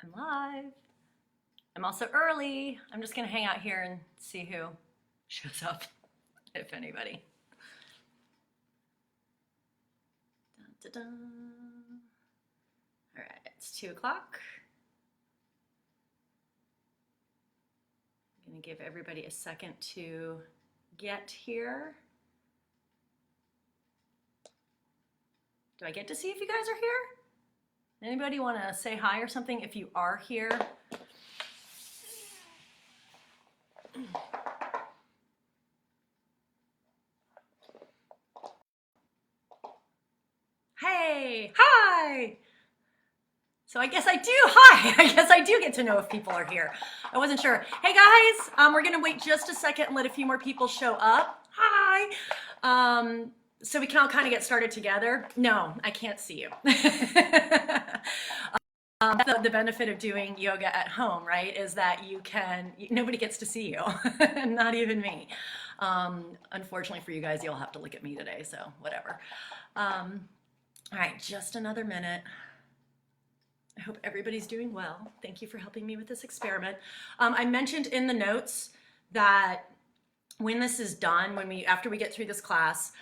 I'm live. I'm also early. I'm just gonna hang out here and see who shows up, if anybody. Dun, dun, dun. All right, it's 2 o'clock. I'm gonna give everybody a second to get here. Do I get to see if you guys are here? Anybody want to say hi or something if you are here? Hey, hi. So I guess I do, hi, I guess I do get to know if people are here. I wasn't sure. Hey guys, we're gonna wait just a second and let a few more people show up. Hi. So we can all kind of get started together. No, I can't see you. That's the benefit of doing yoga at home, right? Is that nobody gets to see you, not even me. Unfortunately for you guys, you'll have to look at me today, so whatever. All right, just another minute. I hope everybody's doing well. Thank you for helping me with this experiment. I mentioned in the notes that when this is done, after we get through this class,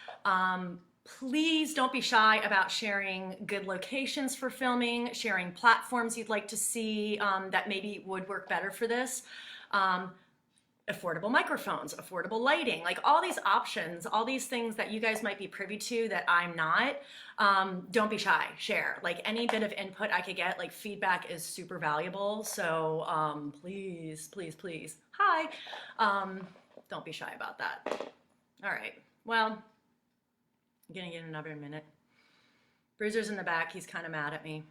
please don't be shy about sharing good locations for filming, sharing platforms you'd like to see that maybe would work better for this. Affordable microphones, affordable lighting, like all these options, all these things that you guys might be privy to that I'm not. Don't be shy, share. Like any bit of input I could get, like feedback is super valuable. So please, please, please, hi. Don't be shy about that. All right, well, I'm gonna get another minute. Bruiser's in the back, he's kind of mad at me.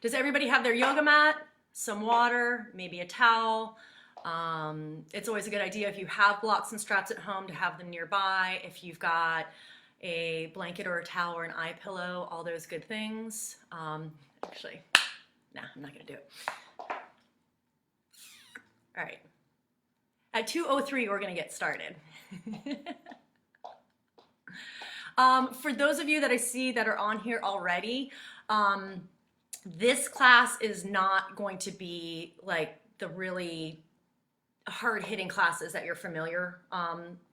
Does everybody have their yoga mat, some water, maybe a towel? It's always a good idea if you have blocks and straps at home to have them nearby. If you've got a blanket or a towel or an eye pillow, all those good things. Actually, nah, I'm not gonna do it. All right, at 2:03, we're gonna get started. For those of you that I see that are on here already, this class is not going to be like the really hard-hitting classes that you're familiar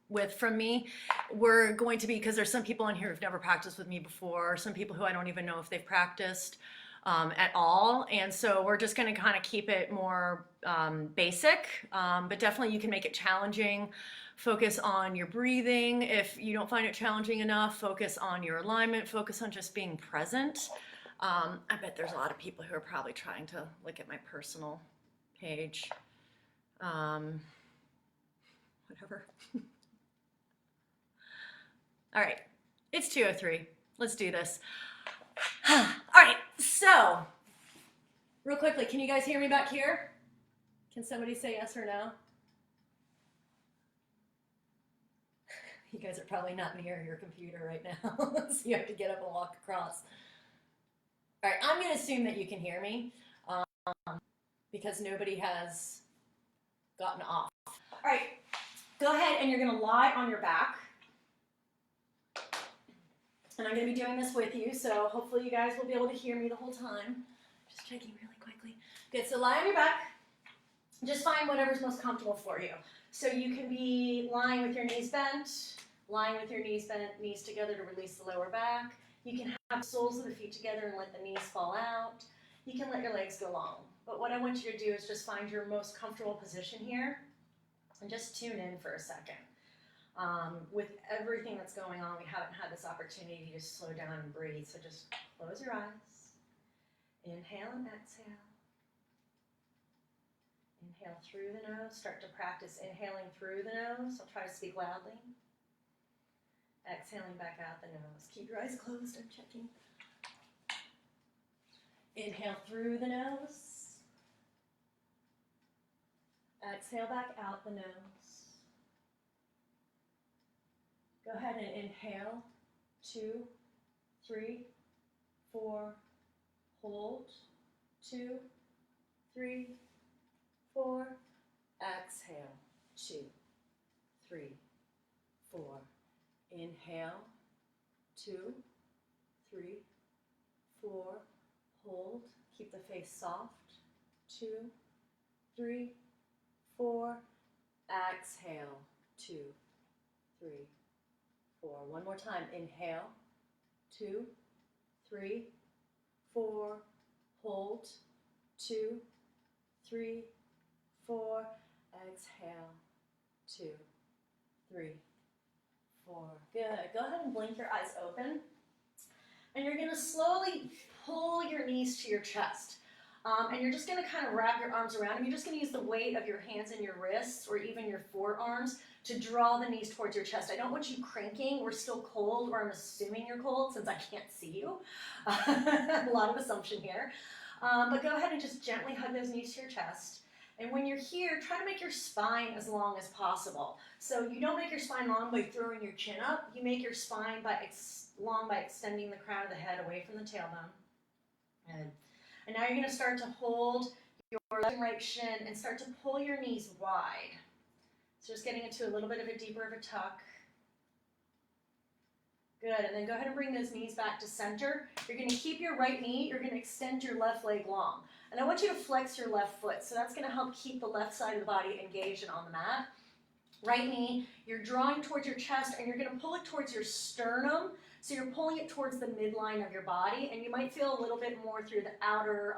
with from me. We're going to be, because there's some people on here who've never practiced with me before, some people who I don't even know if they've practiced at all, and so we're just going to kind of keep it more basic, but definitely you can make it challenging. Focus on your breathing. If you don't find it challenging enough, focus on your alignment, focus on just being present. I bet there's a lot of people who are probably trying to look at my personal page. Whatever. All right, it's 2:03. Let's do this. All right, so real quickly, can you guys hear me back here? Can somebody say yes or no? You guys are probably not near your computer right now, so you have to get up and walk across. All right, I'm going to assume that you can hear me because nobody has gotten off. All right, go ahead and you're going to lie on your back. And I'm going to be doing this with you, so hopefully you guys will be able to hear me the whole time. Just checking really quickly. Good, so lie on your back. Just find whatever's most comfortable for you. So you can be lying with your knees bent, lying with your knees bent, knees together to release the lower back. You can have the soles of the feet together and let the knees fall out. You can let your legs go long. But what I want you to do is just find your most comfortable position here and just tune in for a second. With everything that's going on, we haven't had this opportunity to just slow down and breathe. So just close your eyes. Inhale and exhale. Inhale through the nose. Start to practice inhaling through the nose. I'll try to speak loudly. Exhaling back out the nose. Keep your eyes closed. I'm checking. Inhale through the nose. Exhale back out the nose. Go ahead and inhale. 2, 3, 4. Hold. 2, 3, 4. Exhale. 2, 3, 4. Inhale. 2, 3, 4. Hold. Keep the face soft. 2, 3, 4. Exhale, 2, 3, 4. One more time. Inhale, 2, 3, 4. Hold, 2, 3, 4. Exhale, 2, 3, 4. Good. Go ahead and blink your eyes open. And you're going to slowly pull your knees to your chest. And you're just going to kind of wrap your arms around them. You're just going to use the weight of your hands and your wrists or even your forearms to draw the knees towards your chest. I don't want you cranking. We're still cold, or I'm assuming you're cold since I can't see you. A lot of assumption here. But go ahead and just gently hug those knees to your chest. And when you're here, try to make your spine as long as possible. So you don't make your spine long by throwing your chin up. You make your spine long by extending the crown of the head away from the tailbone. Good. And now you're going to start to hold your left and right shin and start to pull your knees wide. So just getting into a little bit of a deeper of a tuck. Good, and then go ahead and bring those knees back to center. You're going to keep your right knee, you're going to extend your left leg long. And I want you to flex your left foot, so that's going to help keep the left side of the body engaged and on the mat. Right knee, you're drawing towards your chest, and you're going to pull it towards your sternum, so you're pulling it towards the midline of your body, and you might feel a little bit more through the outer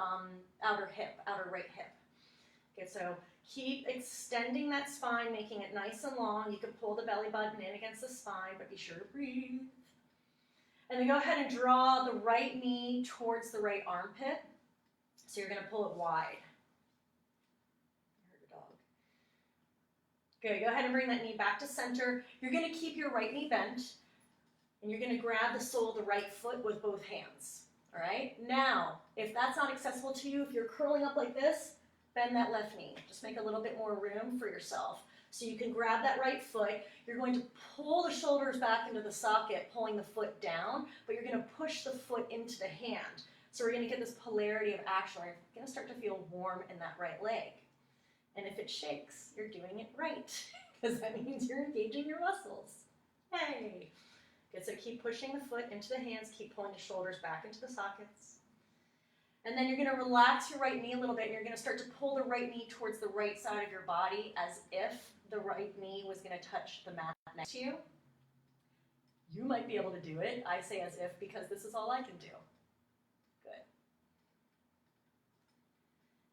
right hip. Okay, so keep extending that spine, making it nice and long. You can pull the belly button in against the spine, but be sure to breathe. And then go ahead and draw the right knee towards the right armpit. So you're going to pull it wide. I heard a dog. Good. Go ahead and bring that knee back to center. You're going to keep your right knee bent, and you're going to grab the sole of the right foot with both hands. All right? Now, if that's not accessible to you, if you're curling up like this, bend that left knee. Just make a little bit more room for yourself. So you can grab that right foot. You're going to pull the shoulders back into the socket, pulling the foot down, but you're going to push the foot into the hand. So we're going to get this polarity of action. You're going to start to feel warm in that right leg. And if it shakes, you're doing it right, because that means you're engaging your muscles. Yay! Good, so keep pushing the foot into the hands, keep pulling the shoulders back into the sockets. And then you're going to relax your right knee a little bit, and you're going to start to pull the right knee towards the right side of your body as if the right knee was going to touch the mat next to you. You might be able to do it. I say as if because this is all I can do. Good.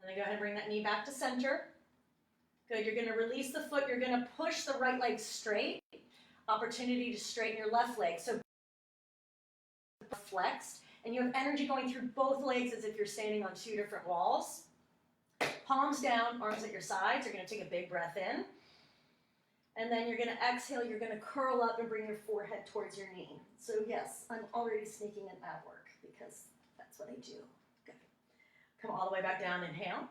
And then go ahead and bring that knee back to center. Good. You're going to release the foot. You're going to push the right leg straight. Opportunity to straighten your left leg. So flexed. And you have energy going through both legs as if you're standing on two different walls. Palms down, arms at your sides. You're going to take a big breath in. And then you're going to exhale. You're going to curl up and bring your forehead towards your knee. So yes, I'm already sneaking in ab work because that's what I do. Good. Come all the way back down. Inhale.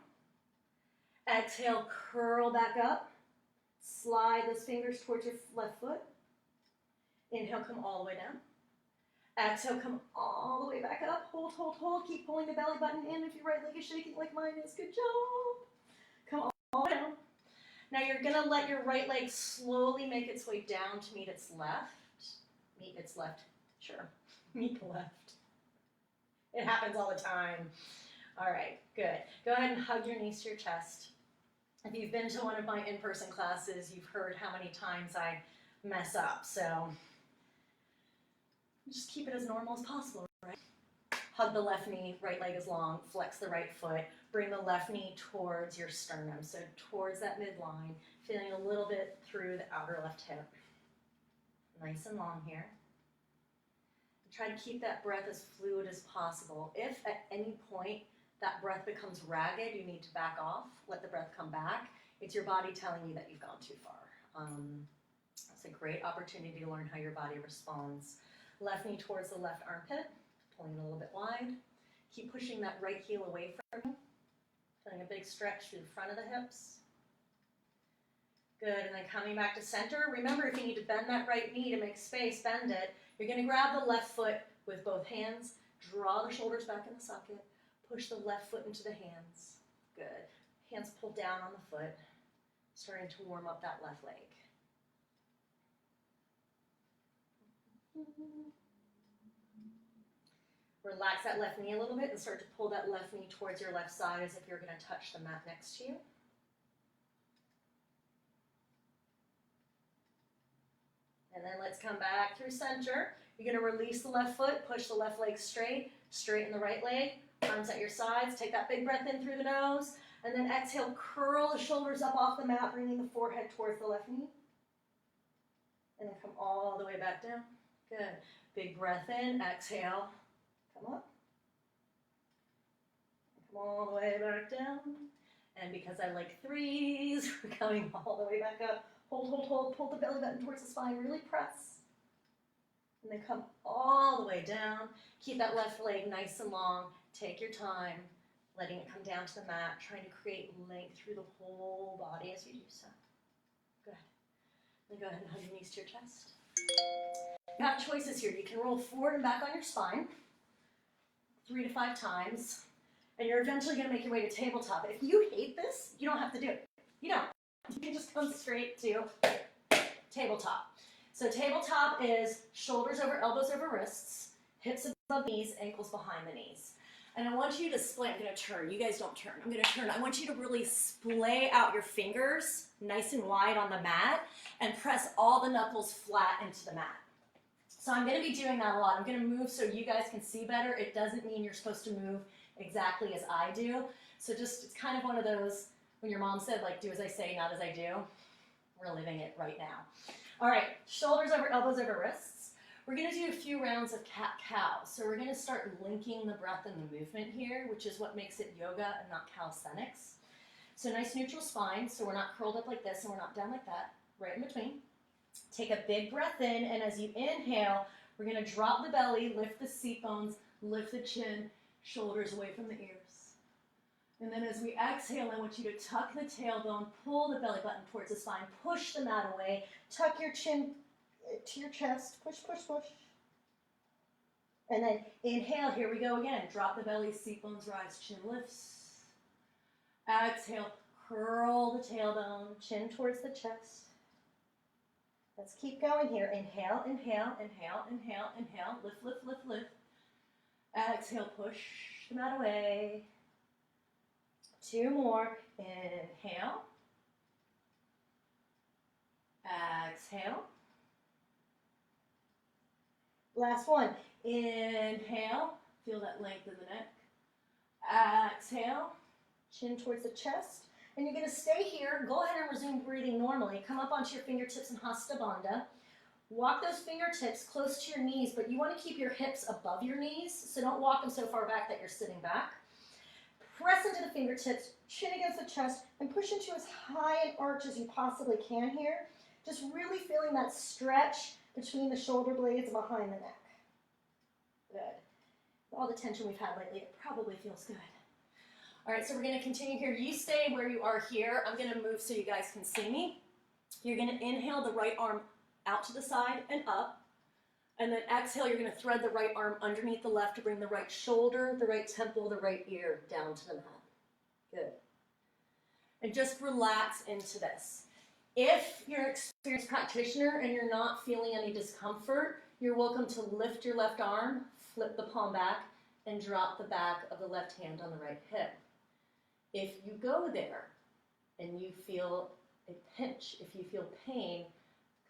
Exhale, curl back up. Slide those fingers towards your left foot. Inhale, come all the way down. Exhale, come all the way back up. Hold, hold, hold. Keep pulling the belly button in if your right leg is shaking like mine is. Good job. Come all the way down. Now you're going to let your right leg slowly make its way down to meet its left. Meet its left. Sure. Meet the left. It happens all the time. All right, good. Go ahead and hug your knees to your chest. If you've been to one of my in-person classes, you've heard how many times I mess up. So just keep it as normal as possible, right? Hug the left knee, right leg is long, flex the right foot, bring the left knee towards your sternum, so towards that midline, feeling a little bit through the outer left hip. Nice and long here. Try to keep that breath as fluid as possible. If at any point that breath becomes ragged, you need to back off, let the breath come back. It's your body telling you that you've gone too far. It's a great opportunity to learn how your body responds. Left knee towards the left armpit, pulling it a little bit wide. Keep pushing that right heel away from you. Feeling a big stretch through the front of the hips. Good, and then coming back to center. Remember, if you need to bend that right knee to make space, bend it. You're going to grab the left foot with both hands, draw the shoulders back in the socket, push the left foot into the hands. Good. Hands pull down on the foot, starting to warm up that left leg. Relax that left knee a little bit and start to pull that left knee towards your left side as if you're going to touch the mat next to you. And then let's come back through center. You're going to release the left foot, push the left leg straight, straighten the right leg, arms at your sides. Take that big breath in through the nose, and then exhale, curl the shoulders up off the mat, bringing the forehead towards the left knee. And then come all the way back down. Good. Big breath in, exhale, come up. Come all the way back down. And because I like threes, we're coming all the way back up. Hold, hold, hold, pull the belly button towards the spine, really press. And then come all the way down. Keep that left leg nice and long. Take your time, letting it come down to the mat, trying to create length through the whole body as you do so. Good. Then go ahead and hug your knees to your chest. You have choices here. You can roll forward and back on your spine 3 to 5 times, and you're eventually going to make your way to tabletop. If you hate this, you don't have to do it. You don't. You can just come straight to tabletop. So tabletop is shoulders over elbows over wrists, hips above knees, ankles behind the knees. And I want you to splay. I'm going to turn. You guys don't turn. I'm going to turn. I want you to really splay out your fingers nice and wide on the mat and press all the knuckles flat into the mat. So I'm going to be doing that a lot. I'm going to move so you guys can see better. It doesn't mean you're supposed to move exactly as I do. So just, it's kind of one of those, when your mom said, like, do as I say, not as I do. We're living it right now. All right, shoulders over elbows over wrists. We're going to do a few rounds of cat-cow. So we're going to start linking the breath and the movement here, which is what makes it yoga and not calisthenics. So nice neutral spine, so we're not curled up like this and we're not down like that, right in between. Take a big breath in, and as you inhale, we're going to drop the belly, lift the seat bones, lift the chin, shoulders away from the ears. And then as we exhale, I want you to tuck the tailbone, pull the belly button towards the spine, push the mat away, tuck your chin to your chest, push, push, push. And then inhale, here we go again. Drop the belly, seat bones rise, chin lifts. Exhale, curl the tailbone, chin towards the chest. Let's keep going here. Inhale, inhale, inhale, inhale, inhale. Lift, lift, lift, lift. Exhale, push the mat away. 2 more. Inhale. Exhale. Last one. Inhale. Feel that length in the neck. Exhale. Chin towards the chest. And you're going to stay here. Go ahead and resume breathing normally. Come up onto your fingertips in Hasta Bandha. Walk those fingertips close to your knees, but you want to keep your hips above your knees, so don't walk them so far back that you're sitting back. Press into the fingertips, chin against the chest, and push into as high an arch as you possibly can here. Just really feeling that stretch between the shoulder blades and behind the neck. Good. All the tension we've had lately, it probably feels good. All right, so we're going to continue here. You stay where you are here. I'm going to move so you guys can see me. You're going to inhale the right arm out to the side and up. And then exhale, you're going to thread the right arm underneath the left to bring the right shoulder, the right temple, the right ear down to the mat. Good. And just relax into this. If you're an experienced practitioner and you're not feeling any discomfort, you're welcome to lift your left arm, flip the palm back, and drop the back of the left hand on the right hip. If you go there and you feel a pinch, if you feel pain,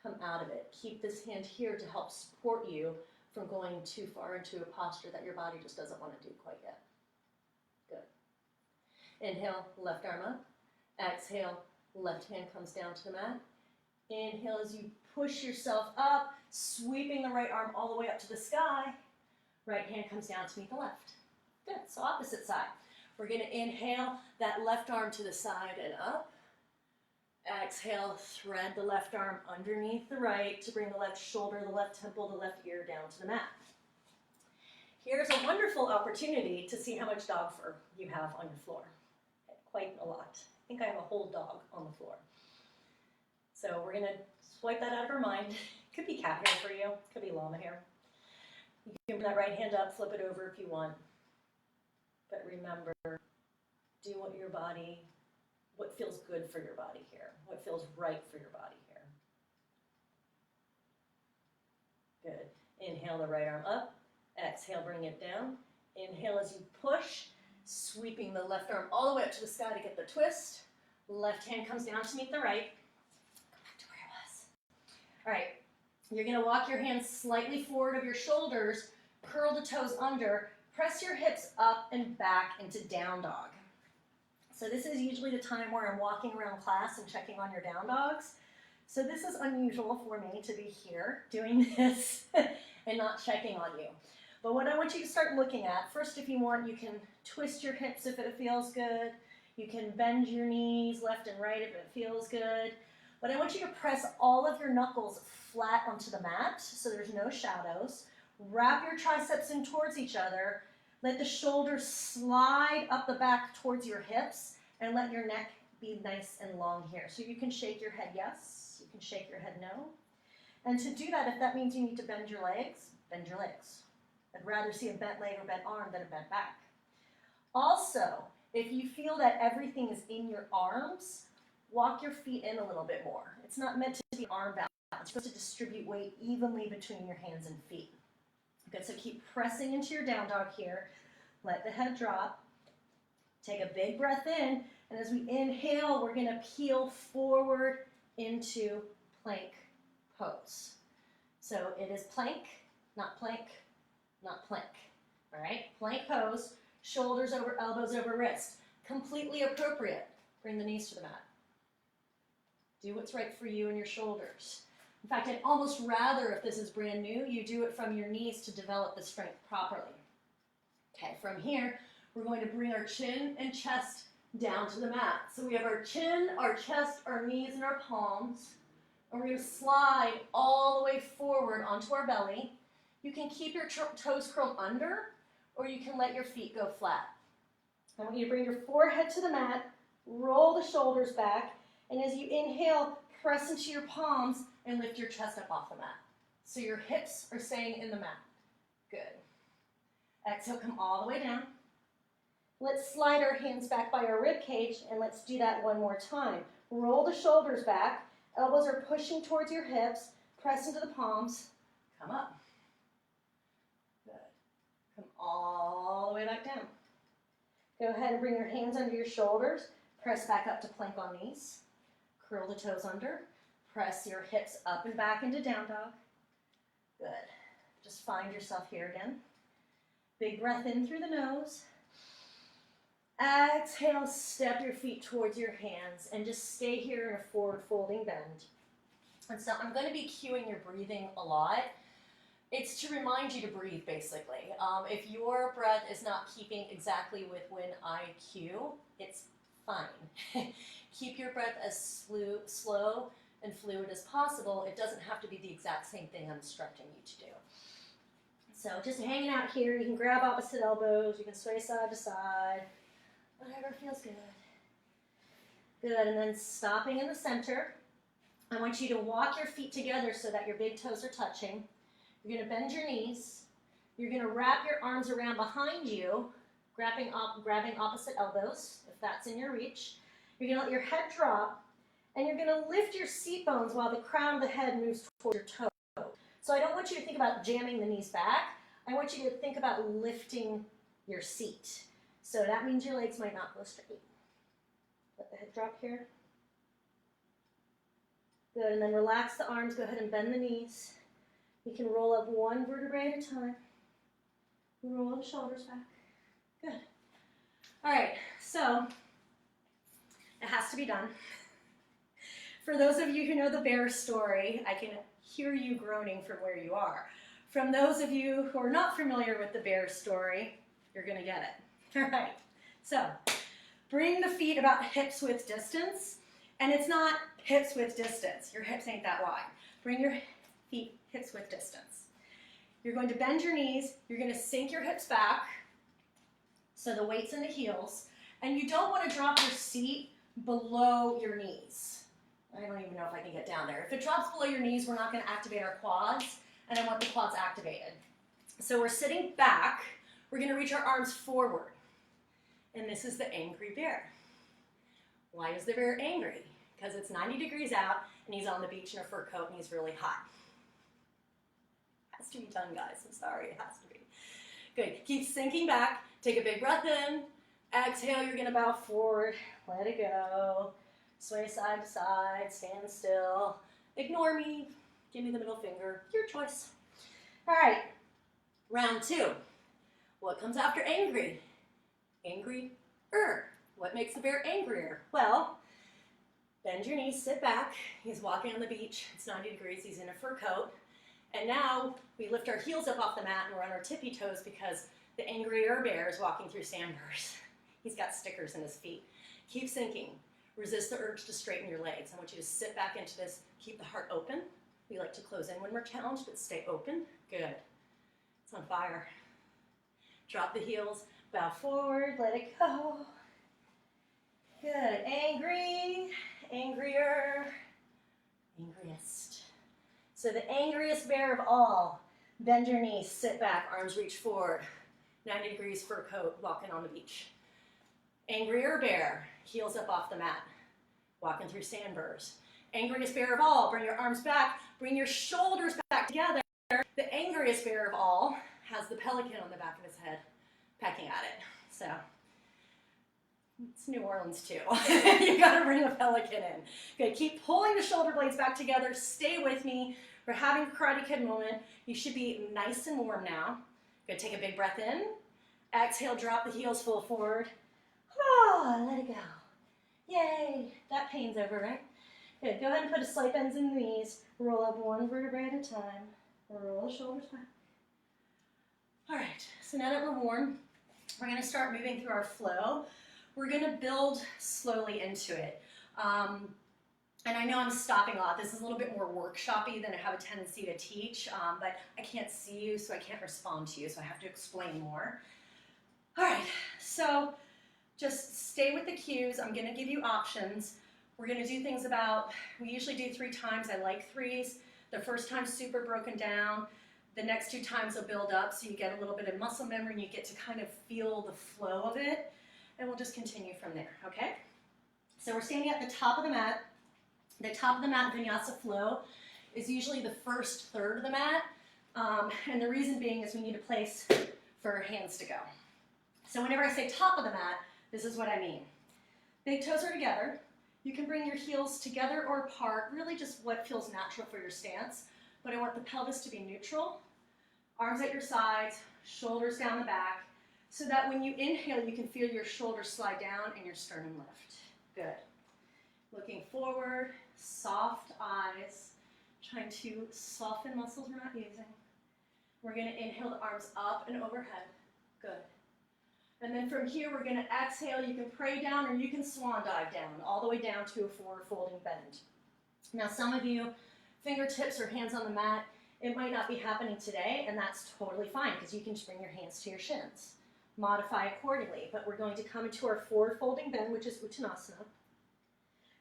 come out of it. Keep this hand here to help support you from going too far into a posture that your body just doesn't want to do quite yet. Good. Inhale, left arm up. Exhale, left hand comes down to the mat. Inhale as you push yourself up, sweeping the right arm all the way up to the sky. Right hand comes down to meet the left. Good, so opposite side. We're going to inhale that left arm to the side and up. Exhale, thread the left arm underneath the right to bring the left shoulder, the left temple, the left ear down to the mat. Here's a wonderful opportunity to see how much dog fur you have on your floor. Quite a lot. I think I have a whole dog on the floor. So we're going to swipe that out of our mind. Could be cat hair for you. Could be llama hair. You can bring that right hand up, flip it over if you want. But remember, do what feels good for your body here, what feels right for your body here. Good. Inhale the right arm up. Exhale, bring it down. Inhale as you push, sweeping the left arm all the way up to the sky to get the twist. Left hand comes down to meet the right. Go back to where it was. All right, you're gonna walk your hands slightly forward of your shoulders, curl the toes under, press your hips up and back into down dog. So this is usually the time where I'm walking around class and checking on your down dogs. So this is unusual for me to be here doing this and not checking on you. But what I want you to start looking at, first if you want, you can twist your hips if it feels good. You can bend your knees left and right if it feels good. But I want you to press all of your knuckles flat onto the mat so there's no shadows. Wrap your triceps in towards each other. Let the shoulders slide up the back towards your hips and let your neck be nice and long here. So you can shake your head yes, you can shake your head no. And to do that, if that means you need to bend your legs, bend your legs. I'd rather see a bent leg or bent arm than a bent back. Also, if you feel that everything is in your arms, walk your feet in a little bit more. It's not meant to be arm balance. It's supposed to distribute weight evenly between your hands and feet. Good, so keep pressing into your down dog here. Let the head drop. Take a big breath in, and as we inhale, we're gonna peel forward into plank pose. So it is plank, not plank, not plank. All right, plank pose, shoulders over elbows over wrist. Completely appropriate. Bring the knees to the mat. Do what's right for you and your shoulders. In fact, I'd almost rather, if this is brand new, you do it from your knees to develop the strength properly. Okay, from here, we're going to bring our chin and chest down to the mat. So we have our chin, our chest, our knees, and our palms. And we're going to slide all the way forward onto our belly. You can keep your toes curled under, or you can let your feet go flat. I want you to bring your forehead to the mat, roll the shoulders back, and as you inhale, press into your palms and lift your chest up off the mat. So your hips are staying in the mat. Good. Exhale, come all the way down. Let's slide our hands back by our rib cage, and let's do that one more time. Roll the shoulders back. Elbows are pushing towards your hips. Press into the palms. Come up. Good. Come all the way back down. Go ahead and bring your hands under your shoulders. Press back up to plank on knees. Curl the toes under. Press your hips up and back into down dog. Good. Just find yourself here again. Big breath in through the nose. Exhale, step your feet towards your hands and just stay here in a forward folding bend. And so I'm going to be cueing your breathing a lot. It's to remind you to breathe, basically. If your breath is not keeping exactly with when I cue, it's fine. Keep your breath as slow and fluid as possible. It doesn't have to be the exact same thing I'm instructing you to do. So just hanging out here, you can grab opposite elbows, you can sway side to side, whatever feels good. Good, and then stopping in the center. I want you to walk your feet together so that your big toes are touching. You're going to bend your knees. You're going to wrap your arms around behind you, grabbing opposite elbows, if that's in your reach. You're going to let your head drop, and you're going to lift your seat bones while the crown of the head moves toward your toe. So I don't want you to think about jamming the knees back. I want you to think about lifting your seat. So that means your legs might not go straight. Let the head drop here. Good, and then relax the arms. Go ahead and bend the knees. You can roll up one vertebrae at a time. Roll the shoulders back. Good. All right, so it has to be done. For those of you who know the bear story, I can hear you groaning from where you are. From those of you who are not familiar with the bear story, you're going to get it. All right, so bring the feet about hips width distance, and it's not hips width distance. Your hips ain't that wide. Bring your feet hips width distance. You're going to bend your knees. You're going to sink your hips back so the weight's in the heels, and you don't want to drop your seat below your knees. I don't even know if I can get down there. If it drops below your knees, we're not going to activate our quads, and I want the quads activated. So we're sitting back. We're going to reach our arms forward, and this is the angry bear. Why is the bear angry? Because it's 90 degrees out, and he's on the beach in a fur coat, and he's really hot. Has to be done, guys. I'm sorry, it has to be. Good. Keep sinking back. Take a big breath in. Exhale, you're gonna bow forward. Let it go. Sway side to side, stand still. Ignore me. Give me the middle finger. Your choice. All right. Round 2. What comes after angry? Angry-er. What makes the bear angrier? Well, bend your knees, sit back. He's walking on the beach. It's 90 degrees. He's in a fur coat. And now we lift our heels up off the mat and we're on our tippy toes because the angrier bear is walking through sandbars. He's got stickers in his feet. Keep sinking. Resist the urge to straighten your legs. I want you to sit back into this. Keep the heart open. We like to close in when we're challenged, but stay open. Good. It's on fire. Drop the heels. Bow forward. Let it go. Good. Angry. Angrier. Angriest. So the angriest bear of all. Bend your knees. Sit back. Arms reach forward. 90 degrees fur coat. Walking on the beach. Angrier bear, heels up off the mat, walking through sandbars. Angriest bear of all, bring your arms back, bring your shoulders back together. The angriest bear of all has the pelican on the back of his head, pecking at it. So, it's New Orleans too. You gotta bring a pelican in. Good, keep pulling the shoulder blades back together, stay with me. We're having a Karate Kid moment. You should be nice and warm now. Good, take a big breath in. Exhale, drop the heels full forward. Oh, let it go. Yay. That pain's over, right? Good. Go ahead and put a slight bends in the knees. Roll up one vertebrae at a time. Roll the shoulders back. All right. So now that we're warm, we're going to start moving through our flow. We're going to build slowly into it. And I know I'm stopping a lot. This is a little bit more workshop-y than I have a tendency to teach, but I can't see you, so I can't respond to you, so I have to explain more. All right. So just stay with the cues. I'm gonna give you options. We're gonna do things about, we usually do 3 times. I like 3s. The first time's super broken down. The next 2 times will build up so you get a little bit of muscle memory and you get to kind of feel the flow of it. And we'll just continue from there, okay? So we're standing at the top of the mat. The top of the mat vinyasa flow is usually the first third of the mat. And the reason being is we need a place for our hands to go. So whenever I say top of the mat, this is what I mean. Big toes are together. You can bring your heels together or apart, really just what feels natural for your stance. But I want the pelvis to be neutral. Arms at your sides, shoulders down the back, so that when you inhale, you can feel your shoulders slide down and your sternum lift. Good. Looking forward, soft eyes, trying to soften muscles we're not using. We're going to inhale the arms up and overhead. Good. And then from here, we're going to exhale. You can pray down or you can swan dive down, all the way down to a forward folding bend. Now, some of you, fingertips or hands on the mat, it might not be happening today, and that's totally fine because you can just bring your hands to your shins. Modify accordingly, but we're going to come into our forward folding bend, which is Uttanasana.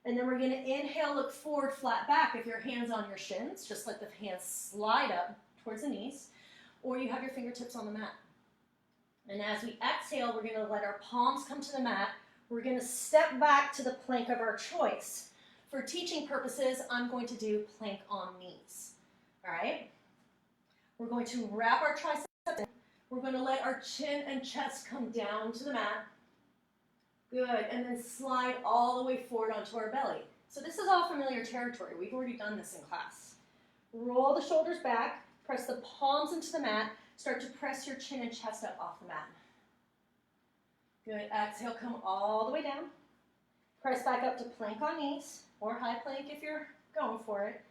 And then we're going to inhale, look forward, flat back. If your hands on your shins, just let the hands slide up towards the knees, or you have your fingertips on the mat. And as we exhale, we're going to let our palms come to the mat. We're going to step back to the plank of our choice. For teaching purposes, I'm going to do plank on knees. All right? We're going to wrap our triceps in. We're going to let our chin and chest come down to the mat. Good. And then slide all the way forward onto our belly. So this is all familiar territory. We've already done this in class. Roll the shoulders back. Press the palms into the mat. Start to press your chin and chest up off the mat. Good. Exhale, come all the way down. Press back up to plank on knees, or high plank if you're going for it.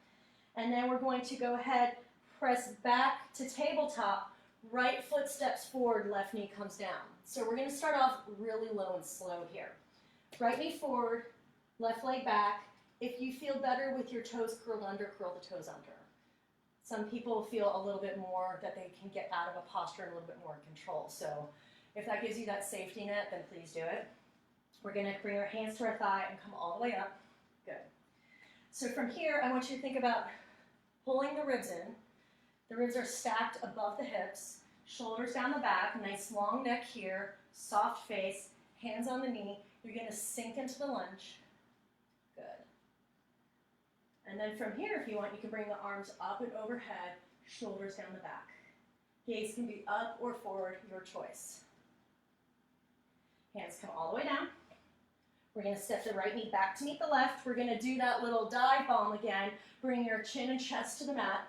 And then we're going to go ahead, press back to tabletop. Right foot steps forward, left knee comes down. So we're going to start off really low and slow here. Right knee forward, left leg back. If you feel better with your toes curled under, curl the toes under. Some people feel a little bit more that they can get out of a posture and a little bit more in control. So if that gives you that safety net, then please do it. We're going to bring our hands to our thigh and come all the way up. Good. So from here, I want you to think about pulling the ribs in. The ribs are stacked above the hips, shoulders down the back, nice long neck here, soft face, hands on the knee. You're going to sink into the lunge. Good. And then from here, if you want, you can bring the arms up and overhead, shoulders down the back. Gaze can be up or forward, your choice. Hands come all the way down. We're going to step the right knee back to meet the left. We're going to do that little dive bomb again. Bring your chin and chest to the mat.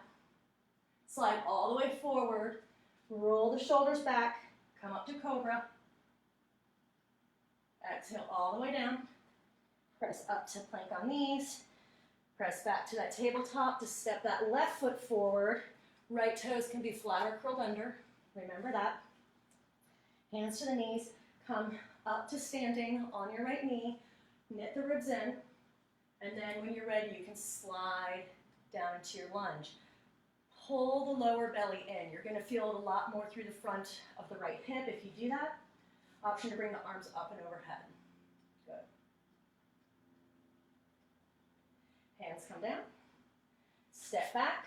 Slide all the way forward. Roll the shoulders back. Come up to cobra. Exhale all the way down. Press up to plank on knees. Press back to that tabletop to step that left foot forward. Right toes can be flat or curled under. Remember that. Hands to the knees. Come up to standing on your right knee. Knit the ribs in. And then when you're ready, you can slide down into your lunge. Pull the lower belly in. You're going to feel it a lot more through the front of the right hip if you do that. Option to bring the arms up and overhead. Good. Hands come down. Step back.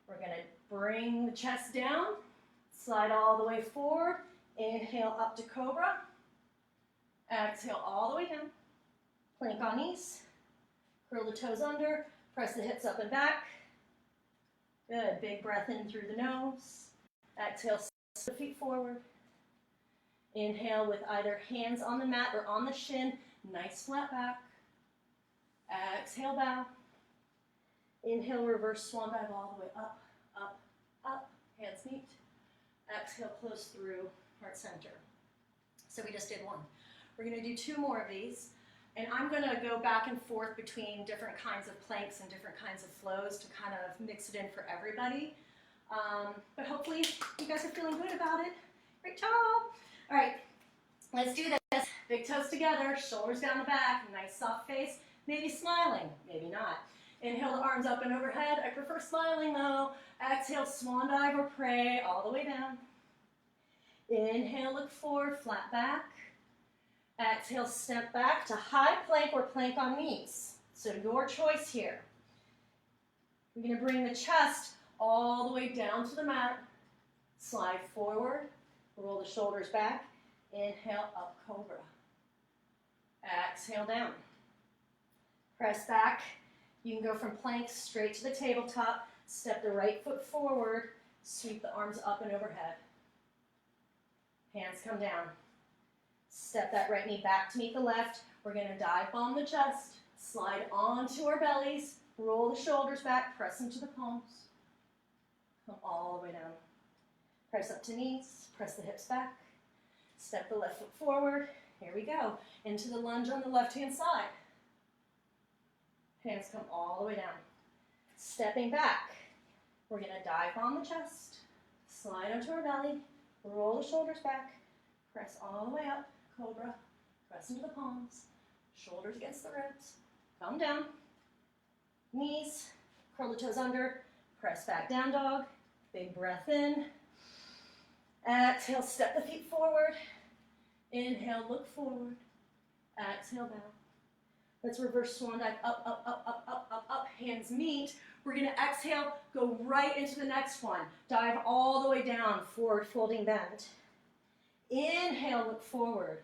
We're going to bring the chest down. Slide all the way forward. Inhale up to cobra. Exhale all the way down. Plank on knees. Curl the toes under. Press the hips up and back. Good. Big breath in through the nose. Exhale, step the feet forward. Inhale with either hands on the mat or on the shin. Nice flat back. Exhale, bow. Inhale, reverse swan dive all the way up, up, up. Hands meet. Exhale, close through heart center. So we just did one. We're going to do two more of these. And I'm going to go back and forth between different kinds of planks and different kinds of flows to kind of mix it in for everybody. But hopefully you guys are feeling good about it. Great job. All right, let's do this. Big toes together, shoulders down the back, nice soft face. Maybe smiling, maybe not. Inhale the arms up and overhead. I prefer smiling though. Exhale, swan dive or pray all the way down. Inhale, look forward, flat back. Exhale, step back to high plank or plank on knees. So your choice here. We're going to bring the chest all the way down to the mat. Slide forward. Roll the shoulders back. Inhale, up cobra. Exhale, down. Press back. You can go from plank straight to the tabletop. Step the right foot forward. Sweep the arms up and overhead. Hands come down. Step that right knee back to meet the left. We're going to dive bomb the chest. Slide onto our bellies. Roll the shoulders back. Press into the palms. Come all the way down. Press up to knees. Press the hips back. Step the left foot forward. Here we go. Into the lunge on the left-hand side. Hands come all the way down. Stepping back. We're going to dive bomb the chest. Slide onto our belly. Roll the shoulders back. Press all the way up. Cobra. Press into the palms. Shoulders against the ribs. Come down. Knees. Curl the toes under. Press back down dog. Big breath in. Exhale, step the feet forward. Inhale, look forward. Exhale, bow. Let's reverse swan dive. Up, up, up, up, up, up, up. Hands meet. We're going to exhale, go right into the next one. Dive all the way down, forward folding bend. Inhale, look forward.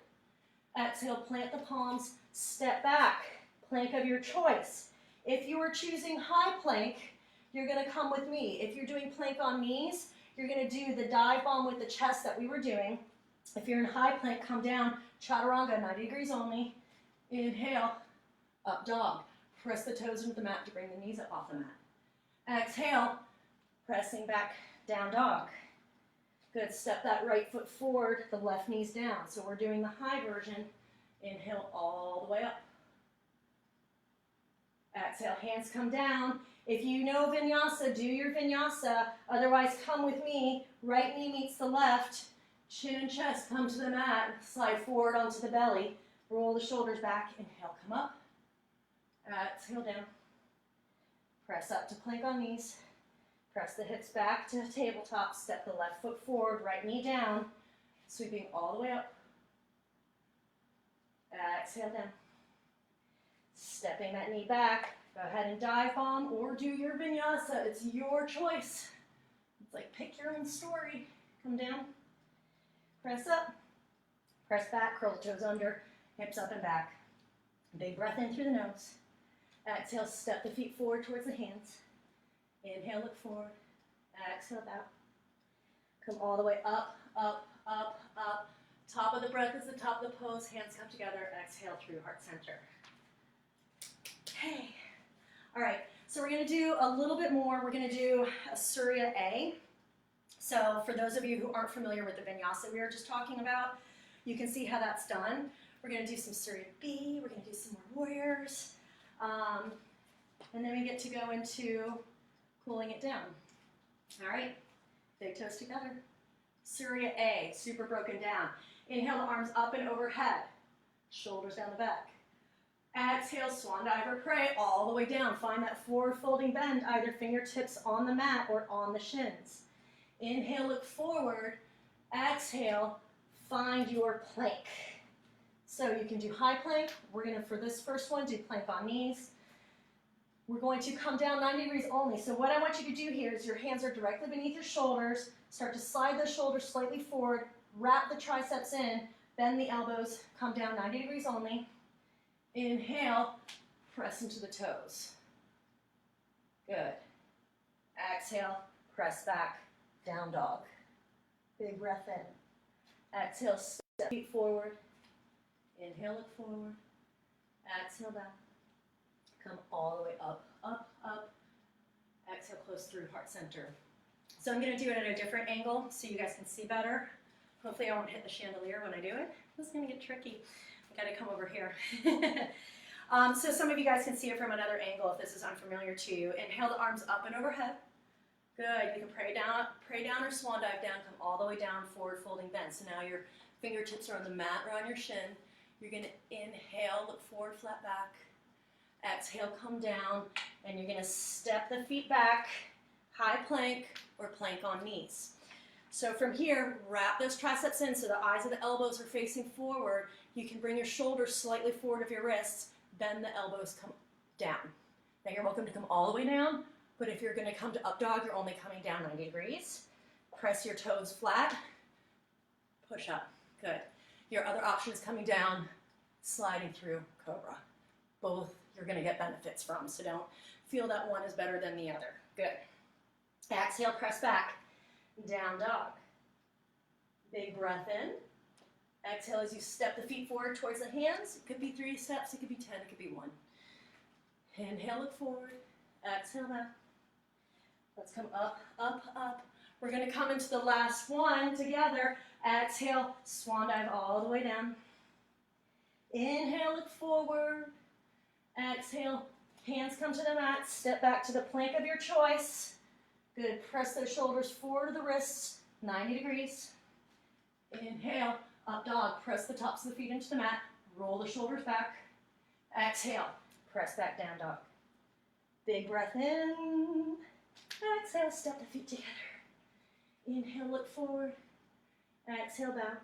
Exhale, plant the palms, step back. Plank of your choice. If you are choosing high plank, you're going to come with me. If you're doing plank on knees, you're going to do the dive bomb with the chest that we were doing. If you're in high plank, come down, chaturanga, 90 degrees only. Inhale, up dog. Press the toes into the mat to bring the knees up off the mat. Exhale, pressing back, down dog. Good, step that right foot forward, the left knee's down. So we're doing the high version. Inhale all the way up. Exhale, hands come down. If you know vinyasa, do your vinyasa. Otherwise, come with me. Right knee meets the left. Chin and chest come to the mat. Slide forward onto the belly. Roll the shoulders back. Inhale, come up. Exhale down. Press up to plank on knees. Press the hips back to tabletop. Step the left foot forward. Right knee down. Sweeping all the way up. Exhale down. Stepping that knee back. Go ahead and dive bomb or do your vinyasa. It's your choice. It's like pick your own story. Come down. Press up. Press back. Curl the toes under. Hips up and back. Big breath in through the nose. Exhale, step the feet forward towards the hands. Inhale, look forward. Exhale, bow. Come all the way up, up, up, up. Top of the breath is the top of the pose. Hands come together. Exhale through heart center. Okay. All right. So we're going to do a little bit more. We're going to do a Surya A. So for those of you who aren't familiar with the vinyasa we were just talking about, you can see how that's done. We're going to do some Surya B. We're going to do some more warriors. And then we get to go into cooling it down. All right. Big toes together. Surya A, super broken down. Inhale the arms up and overhead. Shoulders down the back. Exhale, swan dive or pray all the way down. Find that forward folding bend, either fingertips on the mat or on the shins. Inhale, look forward. Exhale, find your plank. So you can do high plank. We're going to, for this first one, do plank on knees. We're going to come down 90 degrees only. So what I want you to do here is your hands are directly beneath your shoulders. Start to slide the shoulders slightly forward. Wrap the triceps in. Bend the elbows. Come down 90 degrees only. Inhale. Press into the toes. Good. Exhale. Press back. Down dog. Big breath in. Exhale. Step feet forward. Inhale. Look forward. Exhale back. Come all the way up, up, up. Exhale, close through heart center. So I'm going to do it at a different angle so you guys can see better. Hopefully I won't hit the chandelier when I do it. This is going to get tricky. I got to come over here. So some of you guys can see it from another angle if this is unfamiliar to you. Inhale the arms up and overhead. Good. You can pray down or swan dive down. Come all the way down, forward folding bend. So now your fingertips are on the mat or on your shin. You're going to inhale, look forward, flat back. Exhale, come down, and you're going to step the feet back, high plank or plank on knees. So from here, wrap those triceps in so the eyes of the elbows are facing forward. You can bring your shoulders slightly forward of your wrists, bend the elbows, come down. Now you're welcome to come all the way down, but if you're going to come to up dog, you're only coming down 90 degrees. Press your toes flat, push up. Good. Your other option is coming down, sliding through cobra. Both you're going to get benefits from, so don't feel that one is better than the other. Good. Exhale, press back. Down dog. Big breath in. Exhale as you step the feet forward towards the hands. It could be 3 steps, it could be 10, it could be 1. Inhale, look forward. Exhale back. Let's come up, up, up. We're going to come into the last one together. Exhale, swan dive all the way down. Inhale, look forward. Exhale, hands come to the mat, step back to the plank of your choice. Good, press those shoulders forward to the wrists, 90 degrees. Inhale, up dog, press the tops of the feet into the mat, roll the shoulders back. Exhale, press back down dog. Big breath in. Exhale, step the feet together. Inhale, look forward. Exhale, back.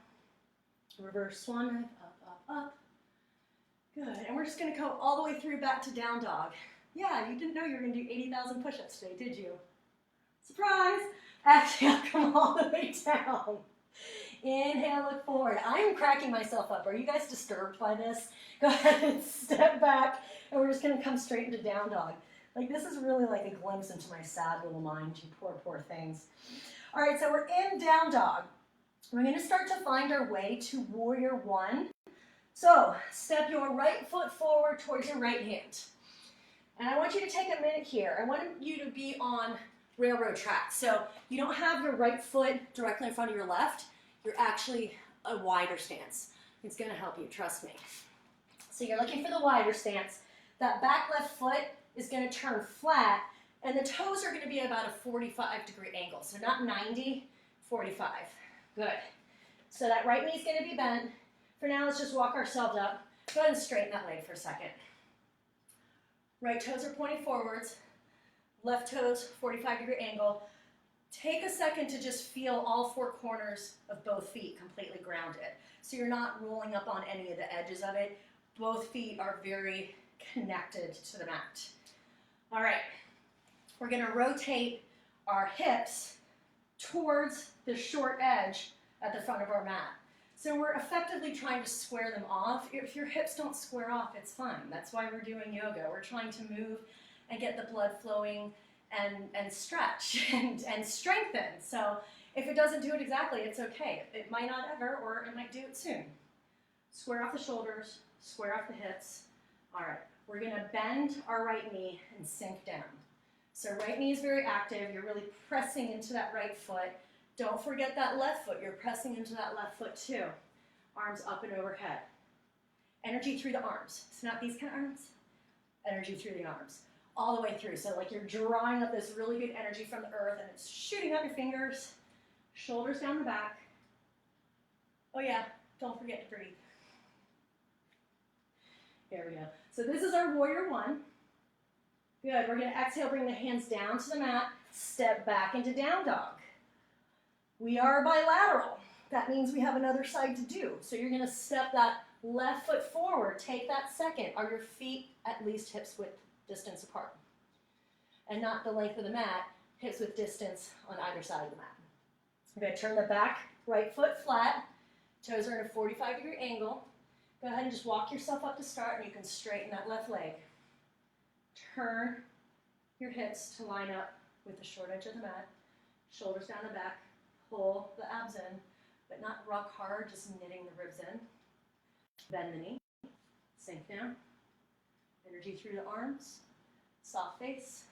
Reverse swan dive, up, up, up. Good, and we're just going to go all the way through back to down dog. Yeah, you didn't know you were going to do 80,000 push-ups today, did you? Surprise! Exhale, come all the way down. Inhale, look forward. I'm cracking myself up. Are you guys disturbed by this? Go ahead and step back, and we're just going to come straight into down dog. Like, this is really like a glimpse into my sad little mind, you poor, poor things. All right, so we're in down dog. We're going to start to find our way to warrior one. So, step your right foot forward towards your right hand. And I want you to take a minute here. I want you to be on railroad tracks. So, you don't have your right foot directly in front of your left. You're actually a wider stance. It's going to help you, trust me. So, you're looking for the wider stance. That back left foot is going to turn flat, and the toes are going to be about a 45-degree angle. So, not 90, 45. Good. So, that right knee is going to be bent. For now, let's just walk ourselves up. Go ahead and straighten that leg for a second. Right toes are pointing forwards. Left toes, 45-degree angle. Take a second to just feel all 4 corners of both feet completely grounded. So you're not rolling up on any of the edges of it. Both feet are very connected to the mat. All right. We're going to rotate our hips towards the short edge at the front of our mat. So we're effectively trying to square them off. If your hips don't square off, it's fine. That's why we're doing yoga. We're trying to move and get the blood flowing and stretch and strengthen. So If it doesn't do it exactly, it's okay. It might not ever, or it might do it soon. Square off the shoulders, square off the hips. All right, we're gonna bend our right knee and sink down. So right knee is very active. You're really pressing into that right foot. Don't forget that left foot. You're pressing into that left foot too. Arms up and overhead. Energy through the arms. It's not these kind of arms. Energy through the arms. All the way through. So like you're drawing up this really good energy from the earth and it's shooting up your fingers. Shoulders down the back. Oh yeah, don't forget to breathe. Here we go. So this is our warrior one. Good, we're gonna exhale, bring the hands down to the mat, step back into down dog. We are bilateral. That means we have another side to do. So you're gonna step that left foot forward, take that second. Are your feet at least hips width distance apart? And not the length of the mat, hips width distance on either side of the mat. We're gonna turn the back right foot flat, toes are in a 45-degree angle. Go ahead and just walk yourself up to start and you can straighten that left leg. Turn your hips to line up with the short edge of the mat. Shoulders down the back, pull the abs in, but not rock hard, just knitting the ribs in. Bend the knee, sink down. Energy through the arms, soft face.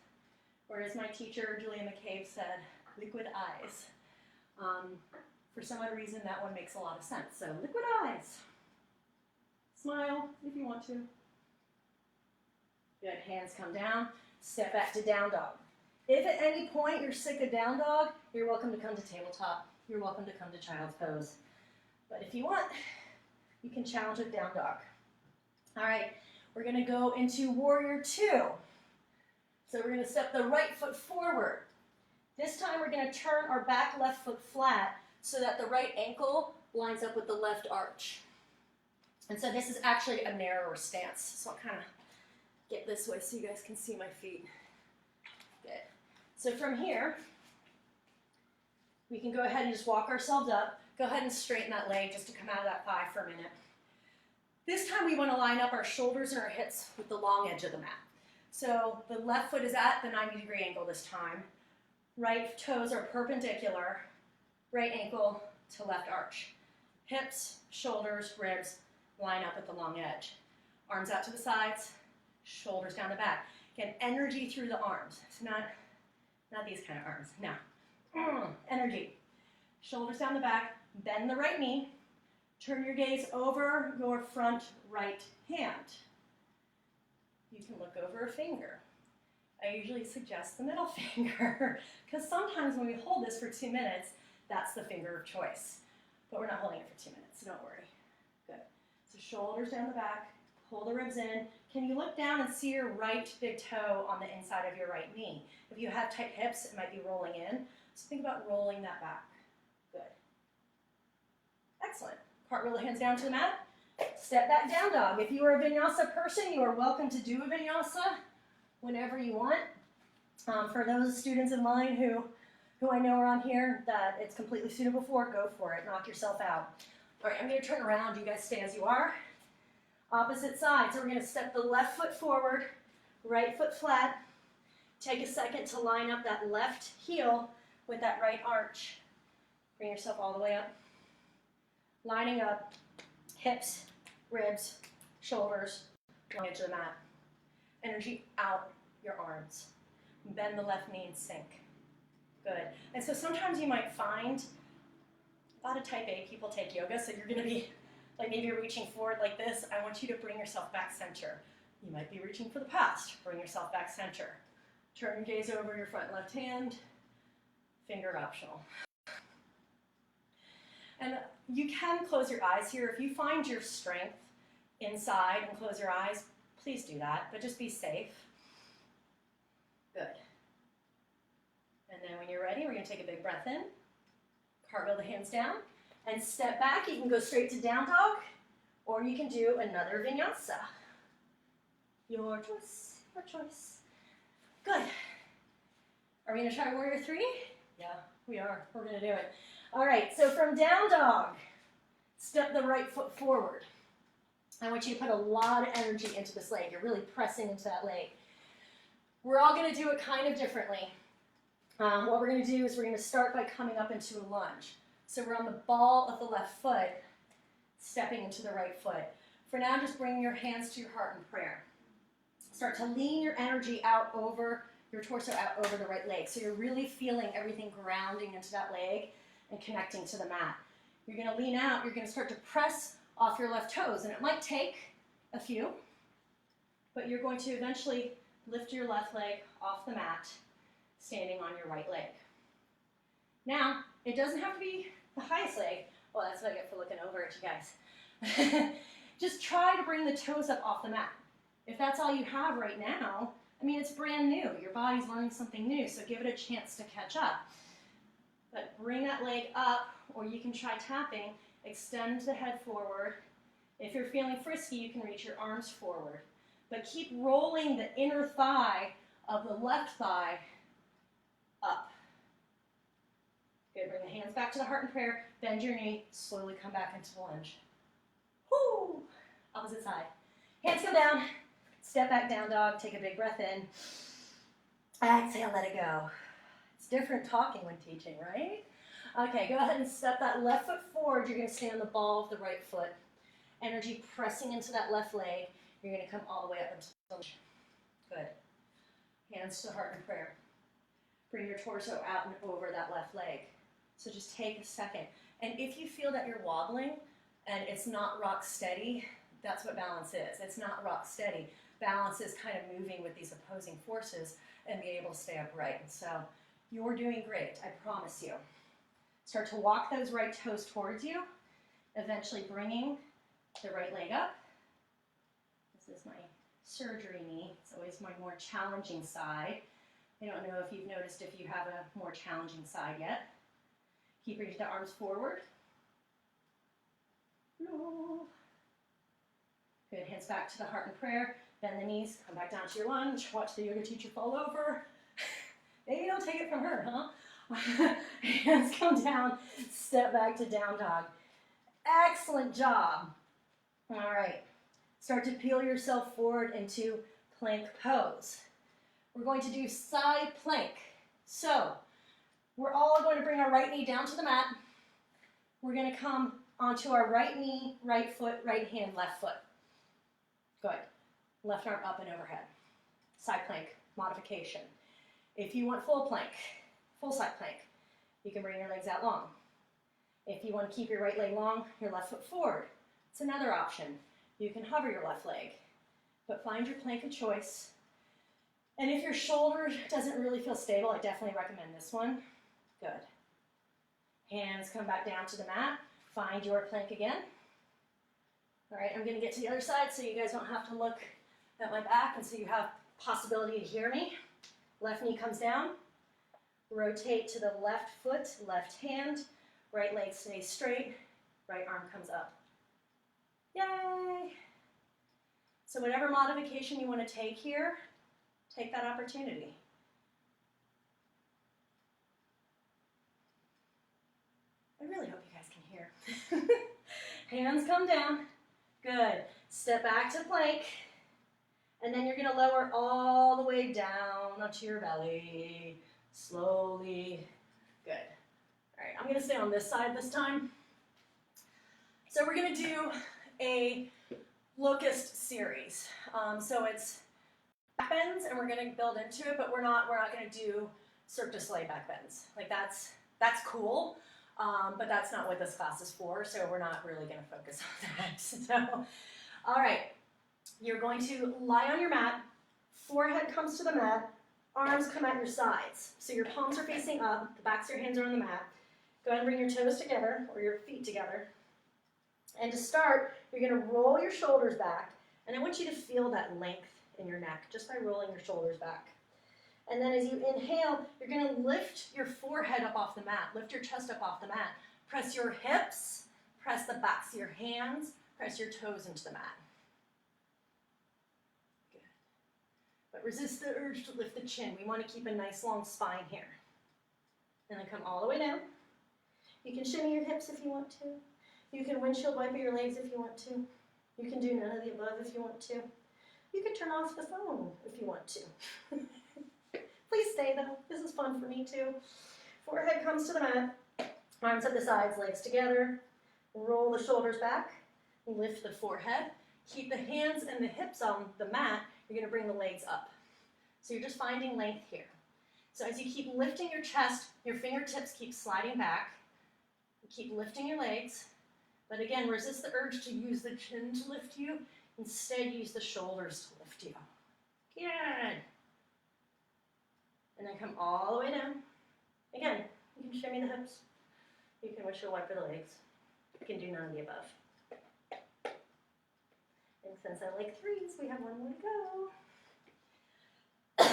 Or as my teacher, Julia McCabe, said, liquid eyes. For some odd reason, that one makes a lot of sense. So liquid eyes. Smile if you want to. Good, hands come down, step back to down dog. If at any point you're sick of down dog, you're welcome to come to tabletop. You're welcome to come to child's pose. But if you want, you can challenge with down dog. All right, we're gonna go into warrior two. So we're gonna step the right foot forward. This time we're gonna turn our back left foot flat so that the right ankle lines up with the left arch. And so this is actually a narrower stance. So I'll kind of get this way so you guys can see my feet. Good. So from here, we can go ahead and just walk ourselves up. Go ahead and straighten that leg just to come out of that thigh for a minute. This time we want to line up our shoulders and our hips with the long edge of the mat. So the left foot is at the 90-degree angle this time. Right toes are perpendicular. Right ankle to left arch. Hips, shoulders, ribs line up with the long edge. Arms out to the sides, shoulders down the back. Again, energy through the arms. It's not these kind of arms. No. Energy. Shoulders down the back, bend the right knee. Turn your gaze over your front right hand. You can look over a finger. I usually suggest the middle finger because sometimes when we hold this for 2 minutes, that's the finger of choice. But we're not holding it for 2 minutes, so don't worry. Good. So shoulders down the back, pull the ribs in. Can you look down and see your right big toe on the inside of your right knee? If you have tight hips, it might be rolling in. So think about rolling that back. Good. Excellent. Cartwheel the hands down to the mat. Step back down dog. If you are a vinyasa person, you are welcome to do a vinyasa whenever you want. For those students of mine who I know are on here that it's completely suitable for, go for it. Knock yourself out. All right, I'm going to turn around. You guys stay as you are. Opposite side. So we're going to step the left foot forward, right foot flat. Take a second to line up that left heel with that right arch. Bring yourself all the way up. Lining up, hips, ribs, shoulders, long edge of the mat. Energy out your arms. Bend the left knee and sink. Good. And so sometimes you might find, a lot of type A people take yoga, so you're going to be, like maybe you're reaching forward like this. I want you to bring yourself back center. You might be reaching for the past. Bring yourself back center. Turn your gaze over your front left hand. Finger optional. And you can close your eyes here. If you find your strength inside and close your eyes, please do that, but just be safe. Good. And then when you're ready, we're going to take a big breath in, cartwheel the hands down, and step back. You can go straight to down dog, or you can do another vinyasa. Your choice, your choice. Good. Are we going to try warrior three? Yeah, we are. We're going to do it. All right, so from down dog, step the right foot forward. I want you to put a lot of energy into this leg. You're really pressing into that leg. We're all going to do it kind of differently. What we're going to do is we're going to start by coming up into a lunge. So we're on the ball of the left foot, stepping into the right foot. For now, just bring your hands to your heart in prayer. Start to lean your energy out over your torso, out over the right leg. So you're really feeling everything grounding into that leg and connecting to the mat. You're going to lean out. You're going to start to press off your left toes. And it might take a few, but you're going to eventually lift your left leg off the mat, standing on your right leg. Now, it doesn't have to be the highest leg. Well, that's what I get for looking over at you guys. Just try to bring the toes up off the mat. If that's all you have right now, I mean, it's brand new. Your body's learning something new, so give it a chance to catch up. But bring that leg up, or you can try tapping. Extend the head forward. If you're feeling frisky, you can reach your arms forward. But keep rolling the inner thigh of the left thigh up. Good, bring the hands back to the heart in prayer. Bend your knee, slowly come back into the lunge. Whoo! Opposite side. Hands go down. Step back, down dog. Take a big breath in. Exhale, let it go. It's different talking when teaching, right? Okay, go ahead and step that left foot forward. You're going to stay on the ball of the right foot. Energy pressing into that left leg. You're going to come all the way up into the lunge. Good. Hands to the heart in prayer. Bring your torso out and over that left leg. So just take a second. And if you feel that you're wobbling and it's not rock steady, that's what balance is. It's not rock steady. Balance is kind of moving with these opposing forces and being able to stay upright. And so you're doing great, I promise you. Start to walk those right toes towards you, eventually bringing the right leg up. This is my surgery knee. It's always my more challenging side. I don't know if you've noticed if you have a more challenging side yet. Keep reaching the arms forward. Good, hands back to the heart in prayer. Bend the knees, come back down to your lunge. Watch the yoga teacher fall over. Maybe don't take it from her, huh? Hands come down, step back to down dog. Excellent job. All right, start to peel yourself forward into plank pose. We're going to do side plank. So, we're all going to bring our right knee down to the mat. We're going to come onto our right knee, right foot, right hand, left foot. Good. Left arm up and overhead. Side plank modification. If you want full plank, full side plank, you can bring your legs out long. If you want to keep your right leg long, your left foot forward. It's another option. You can hover your left leg, but find your plank of choice. And if your shoulder doesn't really feel stable, I definitely recommend this one. Good. Hands come back down to the mat. Find your plank again. All right, I'm going to get to the other side so you guys don't have to look at my back and so you have possibility to hear me. Left knee comes down. Rotate to the left foot, left hand. Right leg stays straight. Right arm comes up. Yay! So whatever modification you want to take here, take that opportunity. I really hope you guys can hear. Hands come down. Good. Step back to plank. And then you're going to lower all the way down onto your belly. Slowly. Good. All right, I'm going to stay on this side this time. So we're going to do a locust series. So it's back bends, and we're going to build into it, but we're not going to do Cirque du Soleil back bends. Like that's cool, but that's not what this class is for. So we're not really going to focus on that. So, all right, you're going to lie on your mat. Forehead comes to the mat. Arms come at your sides. So your palms are facing up. The backs of your hands are on the mat. Go ahead and bring your toes together or your feet together. And to start, you're going to roll your shoulders back. And I want you to feel that length in your neck just by rolling your shoulders back. And then as you inhale, you're going to lift your forehead up off the mat. Lift your chest up off the mat. Press your hips. Press the backs of your hands. Press your toes into the mat. Good. But resist the urge to lift the chin. We want to keep a nice long spine here. And then come all the way down. You can shimmy your hips if you want to. You can windshield wiper your legs if you want to. You can do none of the above if you want to. You can turn off the phone if you want to. Please stay though. This is fun for me too. Forehead comes to the mat. Arms at the sides, legs together. Roll the shoulders back. Lift the forehead. Keep the hands and the hips on the mat. You're going to bring the legs up. So you're just finding length here. So as you keep lifting your chest, your fingertips keep sliding back. Keep lifting your legs. But again, resist the urge to use the chin to lift you. Instead, use the shoulders to lift you. Good. And then come all the way down. Again, you can shimmy the hips. You can windshield wiper the legs. You can do none of the above. And since I like threes, we have one more to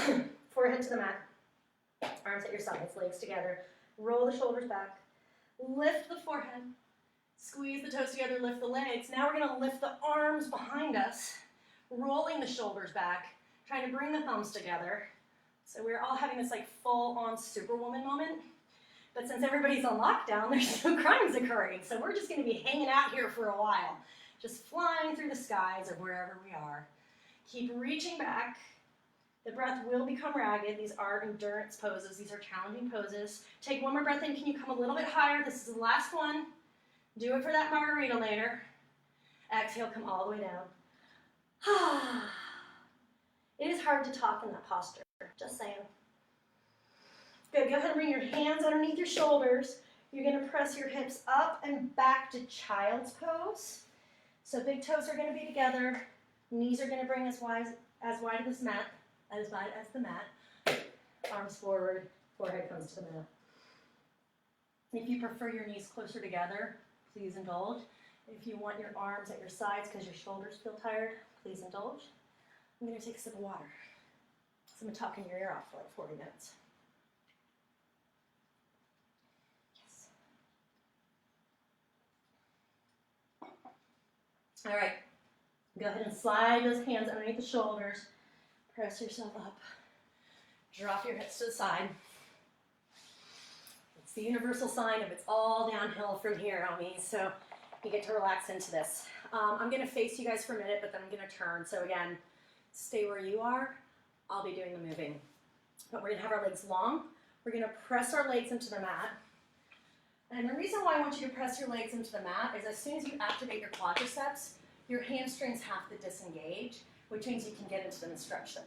go. Forehead to the mat. Arms at your sides, legs together. Roll the shoulders back. Lift the forehead. Squeeze the toes together, lift the legs. Now we're going to lift the arms behind us, rolling the shoulders back, trying to bring the thumbs together. So we're all having this like full-on superwoman moment. But since everybody's on lockdown, there's no crimes occurring. So we're just going to be hanging out here for a while, just flying through the skies or wherever we are. Keep reaching back. The breath will become ragged. These are endurance poses. These are challenging poses. Take one more breath in. Can you come a little bit higher? This is the last one. Do it for that margarita later. Exhale, come all the way down. It is hard to talk in that posture, just saying. Good, go ahead and bring your hands underneath your shoulders. You're gonna press your hips up and back to child's pose. So big toes are gonna be together. Knees are gonna bring as wide as this mat, as wide as the mat. Arms forward, forehead comes to the mat. If you prefer your knees closer together, please indulge. If you want your arms at your sides because your shoulders feel tired, please indulge. I'm going to take a sip of water. So I'm going to talk in your ear off for like 40 minutes. Yes. All right. Go ahead and slide those hands underneath the shoulders. Press yourself up. Drop your hips to the side. It's the universal sign of it's all downhill from here, homies. So you get to relax into this. I'm going to face you guys for a minute, but then I'm going to turn. So again, stay where you are. I'll be doing the moving. But we're going to have our legs long. We're going to press our legs into the mat. And the reason why I want you to press your legs into the mat is as soon as you activate your quadriceps, your hamstrings have to disengage, which means you can get into them and stretch them.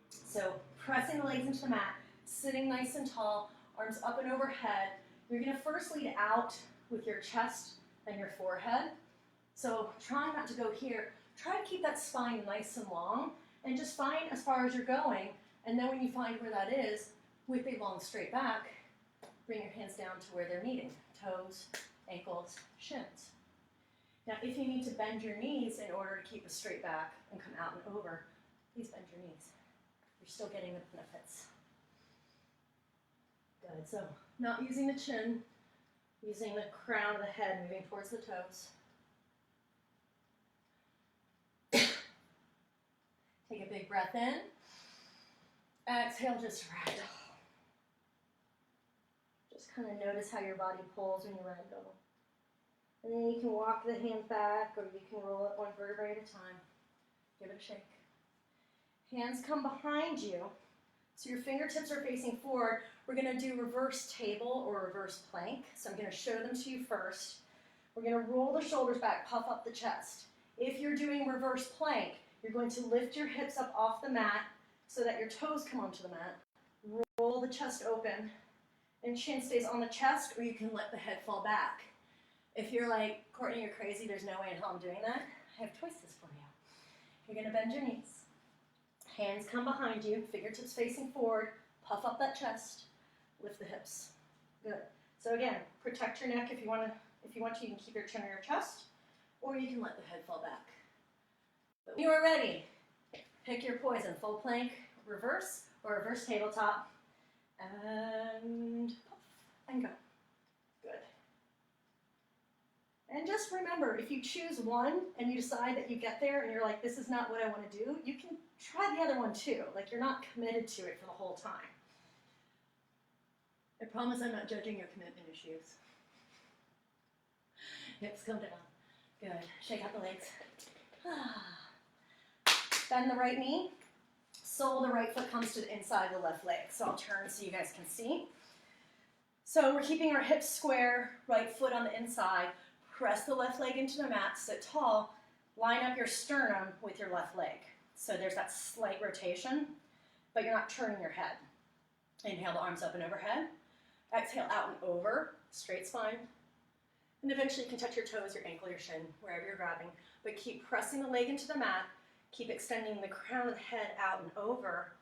So pressing the legs into the mat, sitting nice and tall, arms up and overhead. You're going to first lead out with your chest and your forehead. So try not to go here. Try to keep that spine nice and long and just find as far as you're going. And then when you find where that is, with a long straight back, bring your hands down to where they're meeting. Toes, ankles, shins. Now if you need to bend your knees in order to keep a straight back and come out and over, please bend your knees. You're still getting the benefits. Good, so not using the chin, using the crown of the head, moving towards the toes. Take a big breath in. Exhale, just ragdoll. Just kind of notice how your body pulls when you ragdoll. And then you can walk the hands back, or you can roll it one vertebrae at a time. Give it a shake. Hands come behind you, so your fingertips are facing forward. We're going to do reverse table or reverse plank. So I'm going to show them to you first. We're going to roll the shoulders back, puff up the chest. If you're doing reverse plank, you're going to lift your hips up off the mat so that your toes come onto the mat. Roll the chest open, and chin stays on the chest, or you can let the head fall back. If you're like, Courtney, you're crazy, there's no way in hell I'm doing that, I have choices for you. You're going to bend your knees. Hands come behind you, fingertips facing forward, puff up that chest, lift the hips. Good. So again, protect your neck if you want to, you can keep your chin on your chest, or you can let the head fall back. But when you are ready, pick your poison, full plank, reverse, or reverse tabletop, and puff, and go. Good. And just remember, if you choose one and you decide that you get there and you're like, this is not what I want to do, you can try the other one too. Like, you're not committed to it for the whole time. I promise I'm not judging your commitment issues. Hips come down. Good. Shake out the legs. Bend the right knee. Sole of the right foot comes to the inside of the left leg. So I'll turn so you guys can see. So we're keeping our hips square, right foot on the inside. Press the left leg into the mat, sit tall. Line up your sternum with your left leg. So there's that slight rotation, but you're not turning your head. Inhale the arms up and overhead. Exhale out and over, straight spine. And eventually you can touch your toes, your ankle, your shin, wherever you're grabbing. But keep pressing the leg into the mat. Keep extending the crown of the head out and over.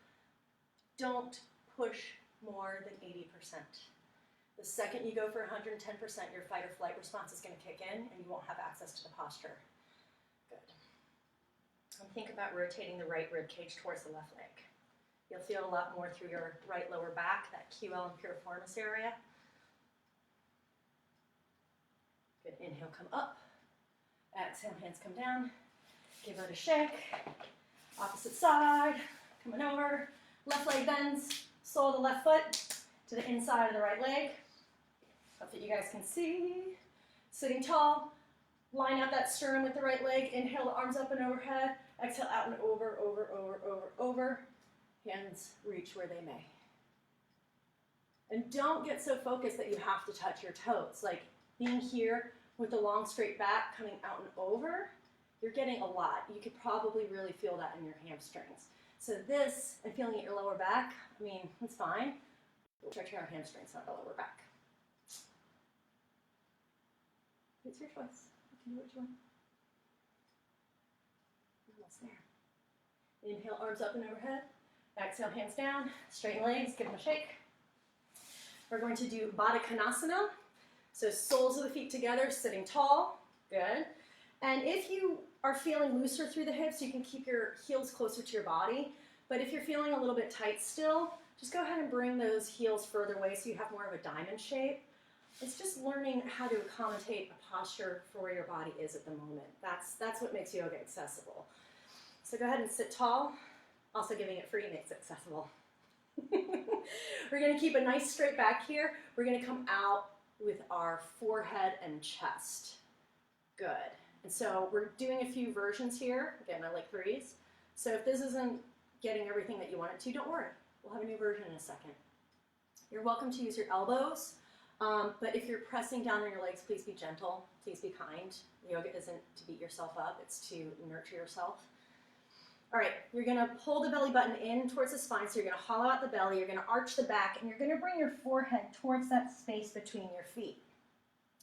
Don't push more than 80%. The second you go for 110%, your fight or flight response is going to kick in and you won't have access to the posture. Good. And think about rotating the right rib cage towards the left leg. You'll feel a lot more through your right lower back, that QL and piriformis area. Good. Inhale, come up. Exhale, hands come down. Give it a shake. Opposite side. Coming over. Left leg bends. Sole of the left foot to the inside of the right leg. Hope that you guys can see. Sitting tall. Line up that sternum with the right leg. Inhale the arms up and overhead. Exhale out and over, over, over, over, over. Hands reach where they may. And don't get so focused that you have to touch your toes. Like being here with the long straight back coming out and over, you're getting a lot. You could probably really feel that in your hamstrings. So this, and feeling it in your lower back, I mean, it's fine. We'll stretch our hamstrings, not the lower back. It's your choice. You can do what you want. Almost there. Inhale, arms up and overhead. Exhale, hands down. Straighten legs, give them a shake. We're going to do Baddha Konasana. So soles of the feet together, sitting tall. Good. And if you are feeling looser through the hips, you can keep your heels closer to your body. But if you're feeling a little bit tight still, just go ahead and bring those heels further away so you have more of a diamond shape. It's just learning how to accommodate a posture for where your body is at the moment. That's what makes yoga accessible. So go ahead and sit tall. Also giving it free makes it accessible. We're going to keep a nice straight back here. We're going to come out with our forehead and chest. Good. And so we're doing a few versions here. Again, I like threes. So if this isn't getting everything that you want it to, don't worry. We'll have a new version in a second. You're welcome to use your elbows, but if you're pressing down on your legs, please be gentle. Please be kind. Yoga isn't to beat yourself up. It's to nurture yourself. All right, you're going to pull the belly button in towards the spine, so you're going to hollow out the belly, you're going to arch the back, and you're going to bring your forehead towards that space between your feet.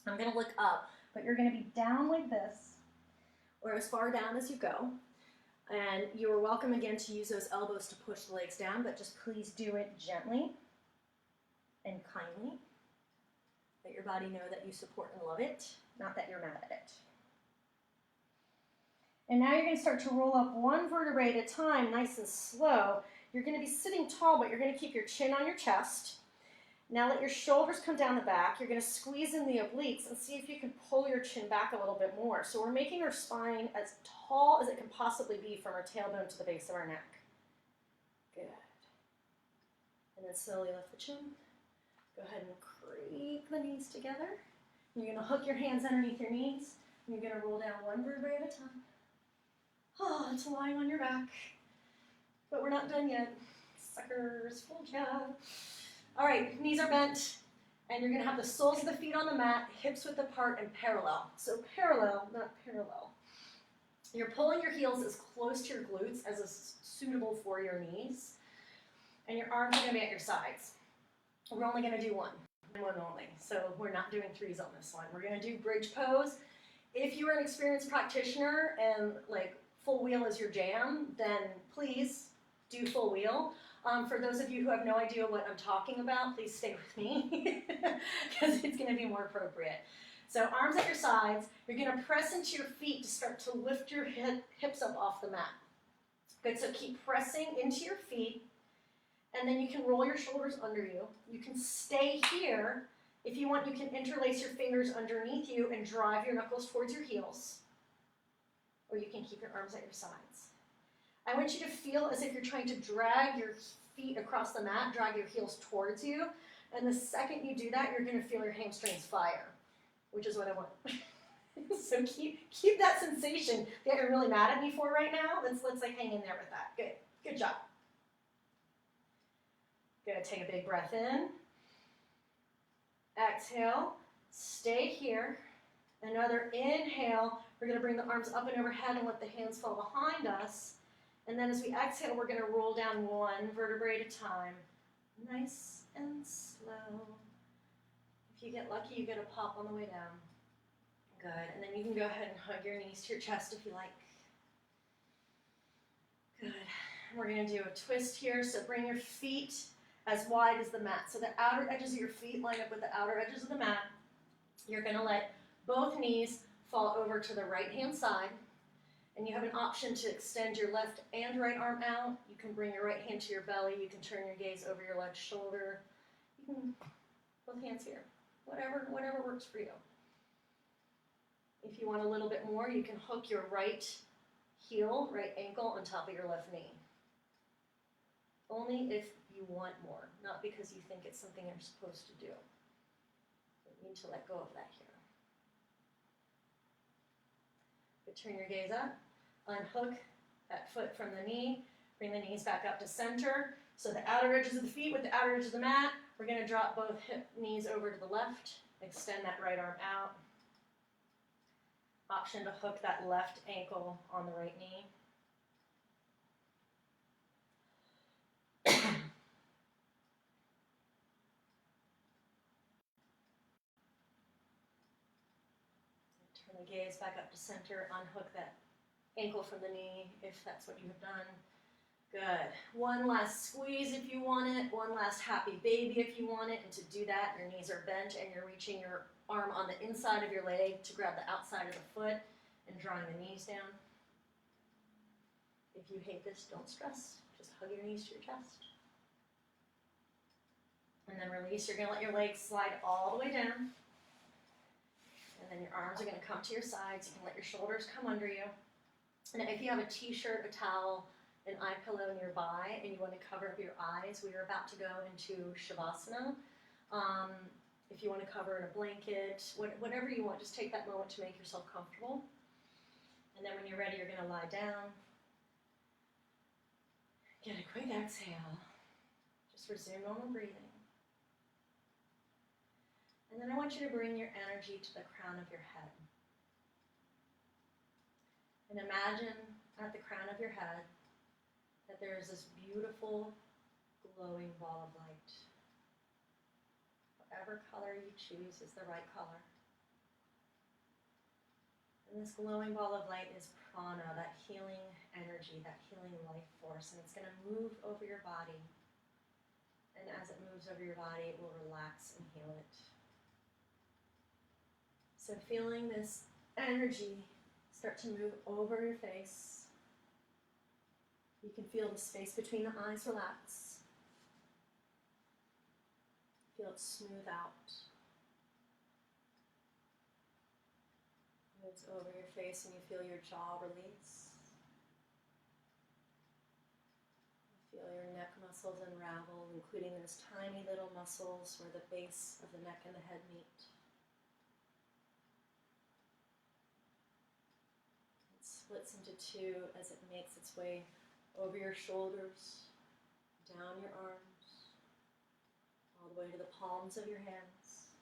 I'm going to look up, but you're going to be down like this, or as far down as you go. And you're welcome again to use those elbows to push the legs down, but just please do it gently and kindly. Let your body know that you support and love it, not that you're mad at it. And now you're going to start to roll up one vertebrae at a time, nice and slow. You're going to be sitting tall, but you're going to keep your chin on your chest. Now let your shoulders come down the back. You're going to squeeze in the obliques and see if you can pull your chin back a little bit more. So we're making our spine as tall as it can possibly be from our tailbone to the base of our neck. Good. And then slowly lift the chin. Go ahead and creep the knees together. You're going to hook your hands underneath your knees. And you're going to roll down one vertebrae at a time. Oh, it's lying on your back. But we're not done yet. Suckers, full job. All right, knees are bent. And you're going to have the soles of the feet on the mat, hips width apart and parallel. So parallel, not parallel. You're pulling your heels as close to your glutes as is suitable for your knees. And your arms are going to be at your sides. We're only going to do one only. So we're not doing threes on this one. We're going to do bridge pose. If you are an experienced practitioner and like full wheel is your jam, then please do full wheel. For those of you who have no idea what I'm talking about, please stay with me because it's going to be more appropriate. So arms at your sides, you're going to press into your feet to start to lift your hips up off the mat. Good, so keep pressing into your feet, and then you can roll your shoulders under you. You can stay here. If you want, you can interlace your fingers underneath you and drive your knuckles towards your heels, or you can keep your arms at your sides. I want you to feel as if you're trying to drag your feet across the mat, drag your heels towards you, and the second you do that, you're going to feel your hamstrings fire, which is what I want. So keep that sensation that you're really mad at me for right now. Let's like hang in there with that. Good job. Good, take a big breath in. Exhale, stay here. Another inhale, we're gonna bring the arms up and overhead and let the hands fall behind us. And then as we exhale, we're gonna roll down one vertebrae at a time. Nice and slow. If you get lucky, you get a pop on the way down. Good, and then you can go ahead and hug your knees to your chest if you like. Good, we're gonna do a twist here, so bring your feet as wide as the mat. So the outer edges of your feet line up with the outer edges of the mat. You're gonna let both knees fall over to the right-hand side, and you have an option to extend your left and right arm out. You can bring your right hand to your belly. You can turn your gaze over your left shoulder. You can, both hands here. Whatever works for you. If you want a little bit more, you can hook your right heel, right ankle on top of your left knee. Only if you want more, not because you think it's something you're supposed to do. You need to let go of that here. But turn your gaze up, unhook that foot from the knee, bring the knees back up to center. So the outer edges of the feet with the outer edges of the mat, we're gonna drop both knees over to the left, extend that right arm out. Option to hook that left ankle on the right knee. Turn the gaze back up to center, unhook that ankle from the knee if that's what you have done. Good. One last squeeze if you want it, one last happy baby if you want it, and to do that, your knees are bent and you're reaching your arm on the inside of your leg to grab the outside of the foot and drawing the knees down. If you hate this, don't stress. Just hug your knees to your chest. And then release. You're going to let your legs slide all the way down. And then your arms are going to come to your sides. You can let your shoulders come under you. And if you have a t-shirt, a towel, an eye pillow nearby, and you want to cover up your eyes, we are about to go into Shavasana. If you want to cover in a blanket, whatever you want, just take that moment to make yourself comfortable. And then when you're ready, you're going to lie down. Get a quick exhale. Just resume normal breathing. And then I want you to bring your energy to the crown of your head. And imagine at the crown of your head that there is this beautiful glowing ball of light. Whatever color you choose is the right color. And this glowing ball of light is prana, that healing energy, that healing life force, and it's going to move over your body. And as it moves over your body, it will relax and heal it. So feeling this energy start to move over your face. You can feel the space between the eyes relax. Feel it smooth out. Moves over your face and you feel your jaw release. You feel your neck muscles unravel, including those tiny little muscles where the base of the neck and the head meet. Splits into two as it makes its way over your shoulders, down your arms, all the way to the palms of your hands.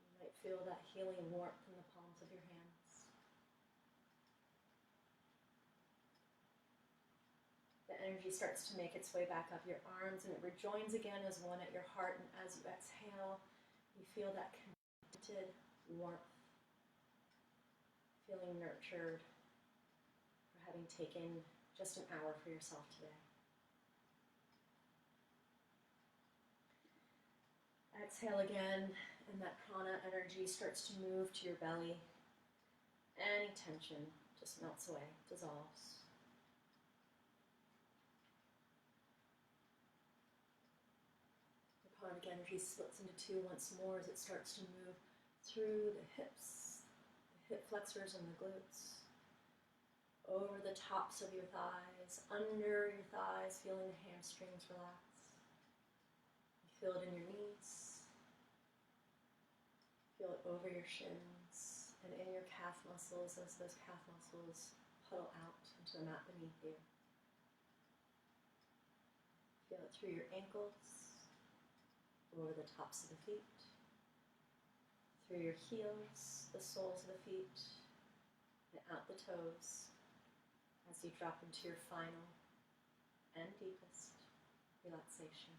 You might feel that healing warmth in the palms of your hands. The energy starts to make its way back up your arms and it rejoins again as one at your heart, and as you exhale, you feel that connected warmth. Feeling nurtured for having taken just an hour for yourself today. Exhale again, and that prana energy starts to move to your belly. Any tension just melts away, dissolves. The pranic energy splits into two once more as it starts to move through the hips, hip flexors and the glutes, over the tops of your thighs, under your thighs, feeling the hamstrings relax. You feel it in your knees, feel it over your shins, and in your calf muscles as those calf muscles puddle out into the mat beneath you. Feel it through your ankles, over the tops of the feet, through your heels, the soles of the feet, and out the toes as you drop into your final and deepest relaxation.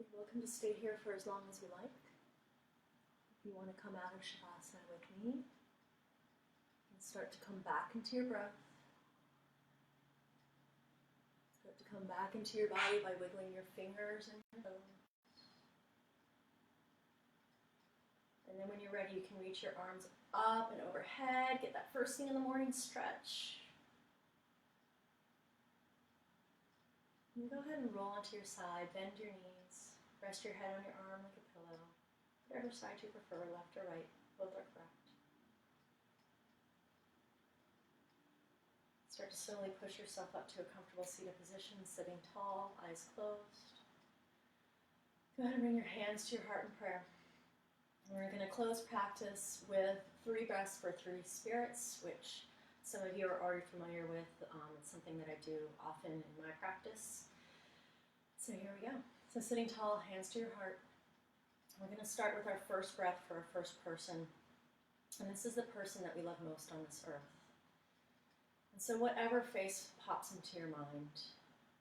You're welcome to stay here for as long as you like. If you want to come out of Shavasana with me, and start to come back into your breath. Start to come back into your body by wiggling your fingers and your toes. And then when you're ready, you can reach your arms up and overhead. Get that first thing in the morning stretch. And go ahead and roll onto your side, bend your knees, rest your head on your arm like a pillow. Whatever side you prefer, left or right, both are correct. Start to slowly push yourself up to a comfortable seated position, sitting tall, eyes closed. Go ahead and bring your hands to your heart in prayer. And we're going to close practice with 3 breaths for 3 spirits, which some of you are already familiar with. It's something that I do often in my practice. So here we go. So sitting tall, hands to your heart. We're going to start with our first breath for our first person. And this is the person that we love most on this earth. And so whatever face pops into your mind,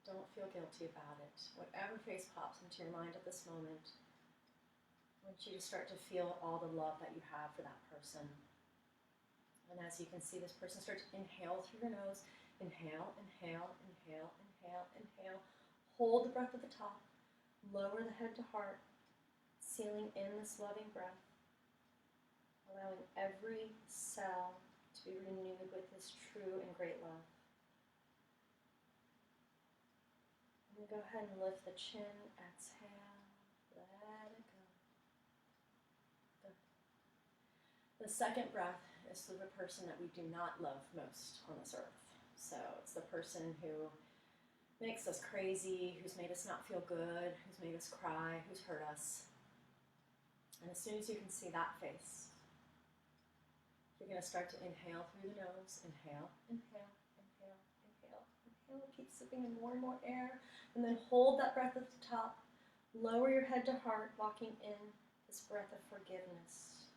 don't feel guilty about it. Whatever face pops into your mind at this moment, I want you to start to feel all the love that you have for that person. And as you can see, this person starts to inhale through your nose. Inhale, inhale, inhale, inhale, inhale. Hold the breath at the top. Lower the head to heart, sealing in this loving breath, allowing every cell to be renewed with this true and great love. And go ahead and lift the chin, exhale, let it go. Good. The second breath is for the person that we do not love most on this earth. So it's the person who makes us crazy, who's made us not feel good, who's made us cry, who's hurt us. And as soon as you can see that face, you're going to start to inhale through the nose. Inhale, inhale, inhale, inhale, inhale. Keep sipping in more and more air. And then hold that breath at the top. Lower your head to heart, walking in this breath of forgiveness.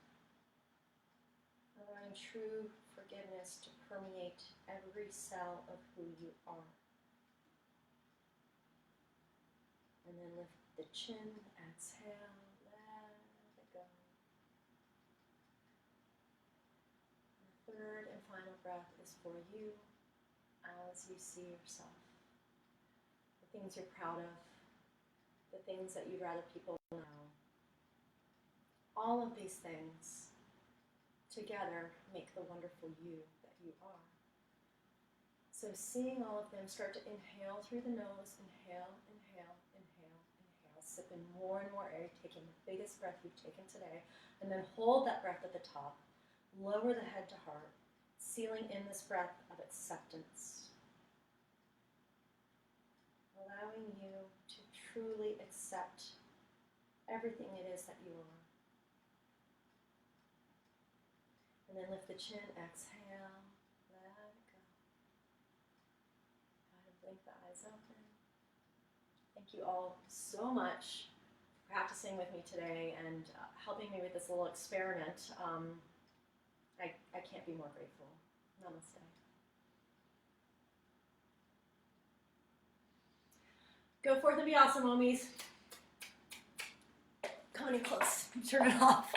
Allowing true forgiveness to permeate every cell of who you are. And then lift the chin, exhale, let it go. The third and final breath is for you as you see yourself. The things you're proud of, the things that you'd rather people know. All of these things together make the wonderful you that you are. So seeing all of them, start to inhale through the nose. Inhale, inhale, inhale, inhale. Sip in more and more air, taking the biggest breath you've taken today. And then hold that breath at the top. Lower the head to heart, sealing in this breath of acceptance. Allowing you to truly accept everything it is that you are. And then lift the chin, exhale, let it go. Go ahead and blink the eyes open. Thank you all so much for practicing with me today and helping me with this little experiment. I can't be more grateful. Namaste. Go forth and be awesome, homies. Come on in close. Turn it off.